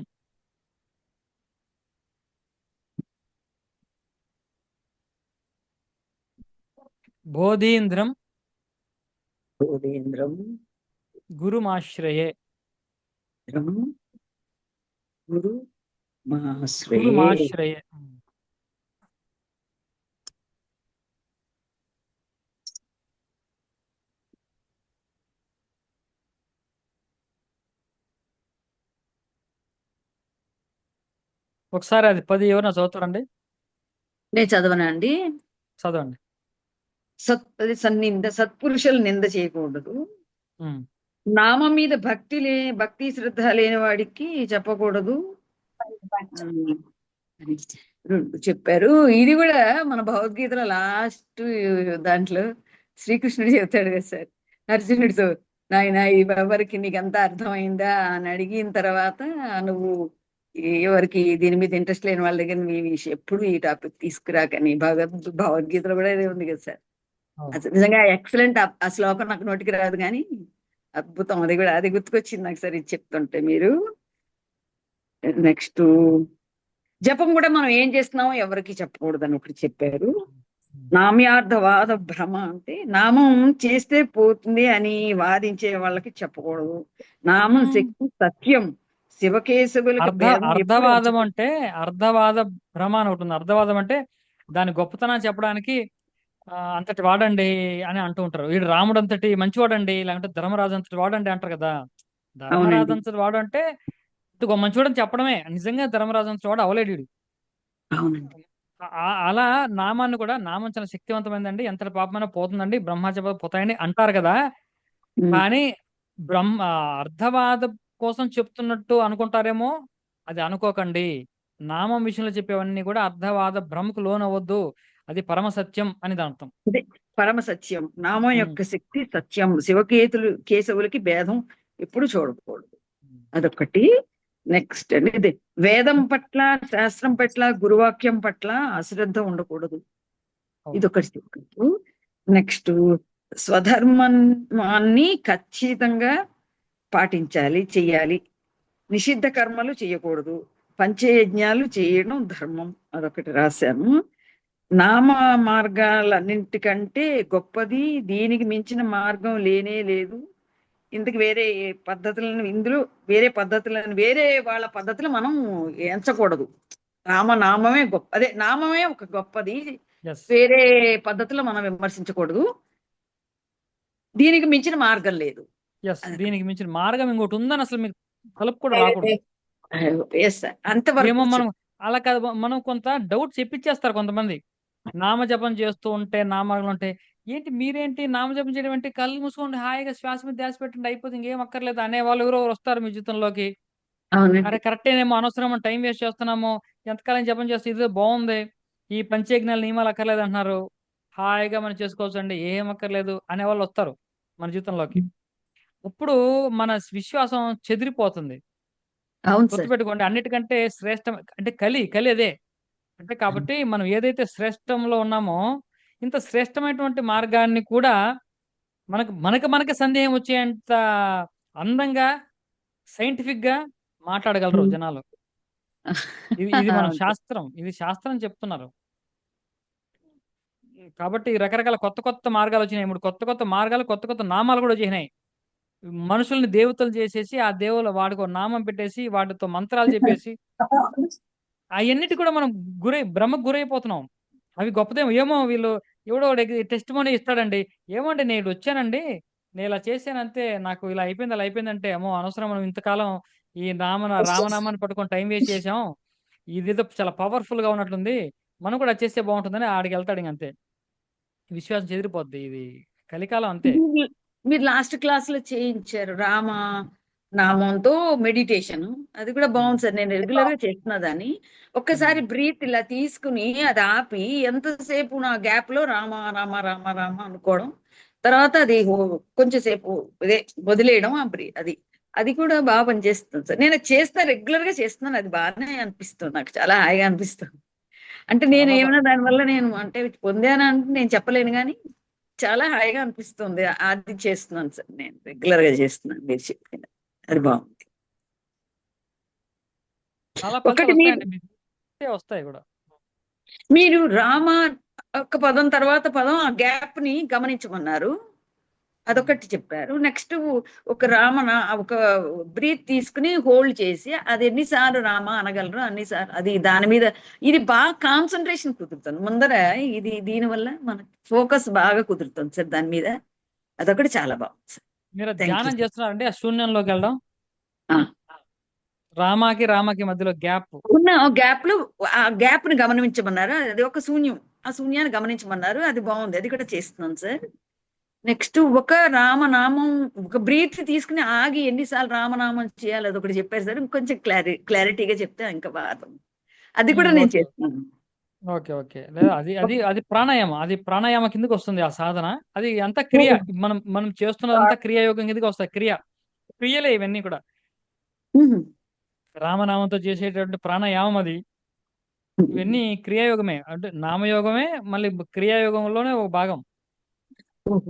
A: బోధీంద్రం
C: బోధేంద్రం
A: గురుమాశ్రయే.
C: గురు మాశ్రయే.
A: గురుమాశ్రయే. ఒకసారి అది 10 ఎవరైనా చదువుతారండి?
C: నేను చదవనండి.
A: చదవండి.
C: అది సన్నింద, సత్పురుషులు నింద చేయకూడదు.
A: ఉమ్.
C: నామం మీద భక్తి శ్రద్ధ లేని వాడికి చెప్పకూడదు అని చెప్పారు. ఇది కూడా మన భగవద్గీతలో లాస్ట్ దాంట్లో శ్రీకృష్ణుడు చెప్తాడు కదా సార్, నరసింహుడితో, నాయన ఈ ఎవరికి నీకంతా అర్థమైందా అని అడిగిన తర్వాత, నువ్వు ఎవరికి దీని మీద ఇంట్రెస్ట్ లేని వాళ్ళ దగ్గర నువ్వు ఎప్పుడు ఈ టాపిక్ తీసుకురాకని భగవద్గీతలో కూడా ఇదే ఉంది కదా సార్. అసలు నిజంగా ఎక్సలెంట్. ఆ శ్లోకం నాకు నోటికి రాదు కానీ అద్భుతం. అది కూడా అది గుర్తుకొచ్చింది నాకు సార్ ఇది చెప్తుంటే. మీరు నెక్స్ట్ జపం కూడా మనం ఏం చేస్తున్నామో ఎవరికి చెప్పకూడదని ఒకటి చెప్పారు. నామ్యార్థవాద భ్రమ అంటే నామం చేస్తే పోతుంది అని వాదించే వాళ్ళకి చెప్పకూడదు. నామం
A: ఉమ్.
C: శక్తి సత్యం, శివకేశవులకి భేదం ఎప్పుడు
A: అర్ధవాదం
C: ఎంచకూడదు.
A: అంటే అర్ధవాద భ్రమ అని ఒకటి ఉంది. అర్ధవాదం అంటే దాని గొప్పతనం చెప్పడానికి అంతటి వాడండి అని అంటూ ఉంటారు. వీడు రాముడు అంతటి మంచివాడండి, లేకుంటే ధర్మరాజు అంతటి వాడండి అంటారు కదా. ధర్మరాజు
C: అవునండి,
A: అంతటి వాడు అంటే ఇంకో మంచివాడని చెప్పడమే. నిజంగా ధర్మరాజు అంతటి వాడు అవలేడు వీడు.
C: అవునండి.
A: అలా నామాన్ని కూడా, నామం చాలా శక్తివంతమైందండి, ఎంతటి పాపమైనా పోతుందండి, బ్రహ్మచర్య పోతాయని అంటారు కదా.
C: ఉమ్.
A: కానీ బ్రహ్మ అర్థవాద కోసం చెప్తున్నట్టు అనుకుంటారేమో. అది అనుకోకండి. నామం విషయంలో చెప్పేవన్నీ కూడా అర్థవాద భ్రమకు లోనవద్దు. అది పరమ సత్యం అని దాని అర్థం.
C: ఇదే పరమ సత్యం. నామం
A: ఉమ్.
C: యొక్క శక్తి సత్యం, కేశవులకి భేదం ఎప్పుడు చూడకూడదు. అదొకటి. నెక్స్ట్ అండి ఇది వేదం పట్ల, శాస్త్రం పట్ల, గురువాక్యం పట్ల అశ్రద్ధ ఉండకూడదు.
A: అవును.
C: ఇదొకటి చెప్పచ్చు. నెక్స్ట్ స్వధర్మాన్ని ఖచ్చితంగా పాటించాలి, చెయ్యాలి. నిషిద్ధ కర్మలు చేయకూడదు. పంచయజ్ఞాలు చేయడం ధర్మం. అదొకటి రాశాను. నామ మార్గాలన్నింటికంటే గొప్పది, దీనికి మించిన మార్గం లేనే లేదు. ఇందుకు వేరే పద్ధతులను, ఇందులో వేరే పద్ధతులను, వేరే వాళ్ళ పద్ధతులు మనం ఎంచకూడదు. నామమే గొప్ప, అదే నామమే ఒక గొప్పది.
A: ఎస్.
C: వేరే పద్ధతిలో మనం విమర్శించకూడదు. దీనికి మించిన మార్గం లేదు.
A: ఎస్, దీనికి మించిన మార్గం ఇంకోటి ఉందని అసలు మీకు తలుపు కూడా రాకూడదు.
C: ఎస్ అంతవరకు
A: ఏమో మనం అలా కాదు, మనం కొంత డౌట్ చెప్పించేస్తారు కొంతమంది. నామజపం చేస్తూ ఉంటే, నామాలు ఉంటే, ఏంటి మీరేంటి నామజపం చేయడం అంటే, కళ్ళు మూసుకోండి, హాయిగా శ్వాస మీద ధ్యాస పెట్టండి, అయిపోతుంది, ఇంకేం అక్కర్లేదు అనే వాళ్ళు ఎవరో వస్తారు మీ జీవితంలోకి.
C: అవునండి.
A: అరే కరెక్టేనేమో, అనవసరం టైం వేస్ట్ చేస్తున్నాము, ఎంతకాలం జపం చేస్తే ఇదే బాగుంది, ఈ పంచయజ్ఞాల నియమాలు అక్కర్లేదు అంటున్నారు, హాయిగా మనం చేసుకోవచ్చు అండి, ఏం అక్కర్లేదు అనే వాళ్ళు వస్తారు మన జీవితంలోకి. అప్పుడు మన విశ్వాసం చెదిరిపోతుంది.
C: అవును సార్.
A: గుర్తుపెట్టుకోండి, అన్నిటికంటే శ్రేష్టం అంటే కలి అదే. అంటే కాబట్టి మనం ఏదైతే శ్రేష్టంలో ఉన్నామో, ఇంత శ్రేష్టమైనటువంటి మార్గాన్ని కూడా మనకి సందేహం వచ్చేంత అందంగా, సైంటిఫిక్ గా మాట్లాడగలరు జనాలు. ఇది ఇది మన
C: అవును సార్.
A: శాస్త్రం, ఇది శాస్త్రం చెప్తున్నారు. కాబట్టి రకరకాల కొత్త కొత్త మార్గాలు వచ్చినాయి. ఇప్పుడు కొత్త కొత్త మార్గాలు, కొత్త కొత్త నామాలు కూడా వచ్చినాయి. మనుషుల్ని దేవతలు చేసేసి, ఆ దేవుల వాడికి ఒక నామం పెట్టేసి, వాటితో మంత్రాలు చెప్పేసి, అవన్నిటి కూడా మనం భ్రమకు గురైపోతున్నాం. అవి గొప్పదేమో, ఏమో వీళ్ళు ఎవడో టెస్ట్ మనీ ఇస్తాడండి, ఏమండి నేను వచ్చానండి, నేను ఇలా చేశాను అంతే, నాకు ఇలా అయిపోయింది అలా అయిపోయిందంటే, ఏమో అనవసరం మనం ఇంతకాలం ఈ రామనామాన్ని పట్టుకొని టైం వేస్ట్ చేసాం, ఇదేదో చాలా పవర్ఫుల్ గా ఉన్నట్లుంది, మనం కూడా అది చేస్తే బాగుంటుందని ఆడికి వెళ్తాడు, ఇంక అంతే. విశ్వాసం చెదిరిపోద్ది. ఇది కలికాలం అంతే.
C: మీరు మీరు లాస్ట్ క్లాస్ లో చేయించారు రామ నామంతో మెడిటేషన్. అది కూడా బాగుంది సార్. నేను రెగ్యులర్ గా చేస్తున్నా దాన్ని. ఒక్కసారి బ్రీత్ ఇలా తీసుకుని అది ఆపి ఎంతసేపు నా గ్యాప్ లో రామ రామ రామ రామ అనుకోవడం, తర్వాత అది కొంచెం సేపు ఇదే వదిలేయడం. అది అది కూడా బాగా పనిచేస్తుంది సార్. నేను చేస్తా, రెగ్యులర్ గా చేస్తున్నాను. అది బాగానే అనిపిస్తుంది, నాకు చాలా హాయిగా అనిపిస్తుంది. అంటే నేను
A: చాలా
C: ఏమైనా దానివల్ల నేను అంటే పొందాను అంటే నేను చెప్పలేను, కానీ చాలా హాయిగా అనిపిస్తుంది. అది చేస్తున్నాను సార్, నేను రెగ్యులర్ గా చేస్తున్నాను మీరు చెప్పిన. అది బాగుంది.
A: చాలా ఫలితాలు
C: ఒకటి మీరు
A: వస్తాయండి మీకు, వస్తాయి కూడా.
C: మీరు రామ ఒక పదం తర్వాత పదం ఆ గ్యాప్ ని గమనించమన్నారు. అదొకటి చెప్పారు. నెక్స్ట్ ఒక బ్రీత్ తీసుకుని హోల్డ్ చేసి అది ఎన్నిసార్లు రామ అనగలరు అన్నిసార్లు, అది దాని మీద ఇది బాగా కాన్సన్ట్రేషన్ కుదురుతుంది ముందర. ఇది దీనివల్ల మనకి ఫోకస్ బాగా కుదురుతుంది సార్ దాని మీద. అదొకటి చాలా బాగుంది సార్.
A: మీరు
C: థ్యాంక్ యూ
A: ధ్యానం
C: సార్.
A: చేస్తున్నారంటే ఆ శూన్యంలోకి వెళ్ళడం, రామాకి మధ్యలో గ్యాప్.
C: ఉన్న గ్యాప్ లో ఆ గ్యాప్ ని గమనించమన్నారు. అది ఒక శూన్యం, ఆ శూన్యాన్ని గమనించమన్నారు. అది బాగుంది, అది కూడా చేస్తున్నాను సార్. నెక్స్ట్ ఒక రామనామం, ఒక బ్రీత్ తీసుకుని ఆగి ఎన్నిసార్లు రామనామం చేయాలి అది ఒకటి చెప్పారు సార్. కొంచెం క్లారిటీగా చెప్తే ఇంకా బాగా, అది కూడా నేను
A: ఓకే
C: చేస్తున్నాను.
A: ఓకే ఓకే లేదా అది అది అది ప్రాణాయామం, అది ప్రాణాయామ కిందకి వస్తుంది ఆ సాధన. అది అంతా క్రియ, మనం మనం చేస్తున్నదంతా క్రియాయోగం కిందకి వస్తాయి. క్రియలే ఇవన్నీ కూడా.
C: ఉహు.
A: రామనామంతో చేసేటటువంటి ప్రాణాయామం అది. ఇవన్నీ క్రియాయోగమే, అంటే నామయోగమే మళ్ళీ క్రియాయోగంలోనే ఒక భాగం.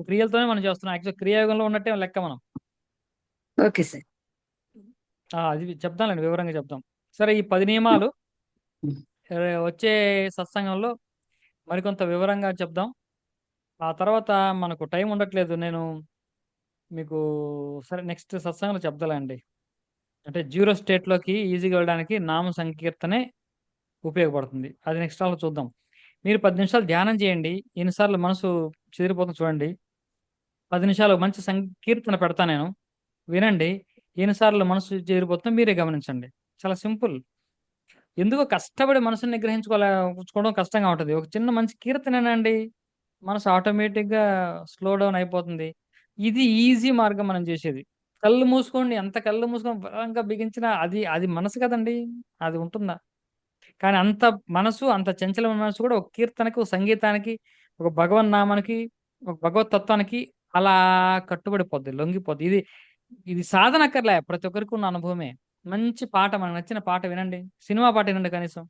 A: క్రియలతోనే మనం చేస్తున్నాం, యాక్చువల్ క్రియాయోగంలో ఉన్నట్టే లెక్క మనం.
C: Okay sir.
A: అది చెప్తానండి, వివరంగా చెప్తాం. సరే, ఈ 10 నియమాలు వచ్చే సత్సంగంలో మరికొంత వివరంగా చెప్దాం. ఆ తర్వాత మనకు టైం ఉండట్లేదు. నేను మీకు సరే నెక్స్ట్ సత్సంగంలో చెప్తాలేండి. అంటే జీరో స్టేట్‌లోకి ఈజీగా వెళ్ళడానికి నామ సంకీర్తనే ఉపయోగపడుతుంది. అది నెక్స్ట్ అలా చూద్దాం. మీరు 10 నిమిషాలు ధ్యానం చేయండి. ఎన్నిసార్లు మనసు చెదిరిపోతుందో చూడండి. 10 నిమిషాలు మంచి సంకీర్తన పెడతా నేను. వినండి. ఎన్నిసార్లు మనసు చెదిరిపోతుందో మీరే గమనించండి. చాలా సింపుల్. ఎందుకో కష్టపడి మనసుని ఉంచుకోవడం కష్టంగా ఉంటది. ఒక చిన్న మంచి కీర్తనేనండి. మనసు ఆటోమేటిక్‌గా స్లో డౌన్ అయిపోతుంది. ఇది ఈజీ మార్గం మనం చేసేది. కళ్ళు మూసుకోండి. ఎంత కళ్ళు మూసుకొని బలంగా బిగించినా అది అది మనసు కదండీ! అది ఉంటుందా? కానీ అంత మనసు, అంత చంచలమైన మనసు కూడా ఒక కీర్తనకి, ఒక సంగీతానికి, ఒక భగవన్నామానికి, ఒక భగవత్ తత్వానికి అలా కట్టుబడిపోద్ది. లొంగిపోద్ది. ఇది ఇది సాధన అక్కర్లే. ప్రతి ఒక్కరికి ఉన్న అనుభవమే. మంచి పాట మనకు నచ్చిన పాట వినండి. సినిమా పాట వినండి కనీసం.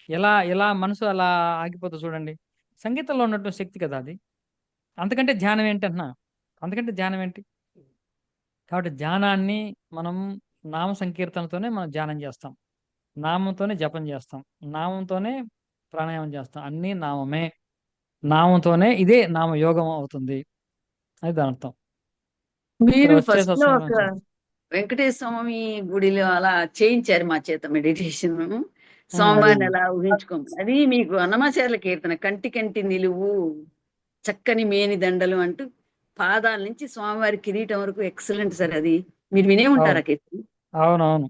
A: ఎలా మనసు అలా ఆగిపోద్దో చూడండి. సంగీతంలో ఉన్నటువంటి శక్తి కదా అది. అంతకంటే ధ్యానం ఏంటి అంటున్నా. అంతకంటే ధ్యానం ఏంటి? కాబట్టి ధ్యానాన్ని మనం నామ సంకీర్తనతోనే మనం ధ్యానం చేస్తాం. నామంతోనే జపం చేస్తాం. నామంతోనే ప్రాణాయామం చేస్తాం. అన్నీ నామమే. నామంతోనే ఇదే నామయోగం అవుతుంది. అది దానర్థం. సరే
C: మీరు
A: వచ్చే
C: ఫస్ట్ లో
A: సత్సంగంలో
C: ఒక వెంకటేశ్వర స్వామి గుడిలో అలా చేయించారు మా చేత మెడిటేషన్. స్వామివారిని
A: అదేలెండి.
C: అలా ఊహించుకోండి. అది మీకు అన్నమాచార్యుల కీర్తన కంటి కంటి నిలువు చక్కని మేని దండలు అంటూ పాదాల నుంచి స్వామివారి కిరీటం వరకు ఎక్సలెంట్ సార్ అది. మీరు వినే
A: అవును.
C: ఉంటారా కీర్తన?
A: అవునవును.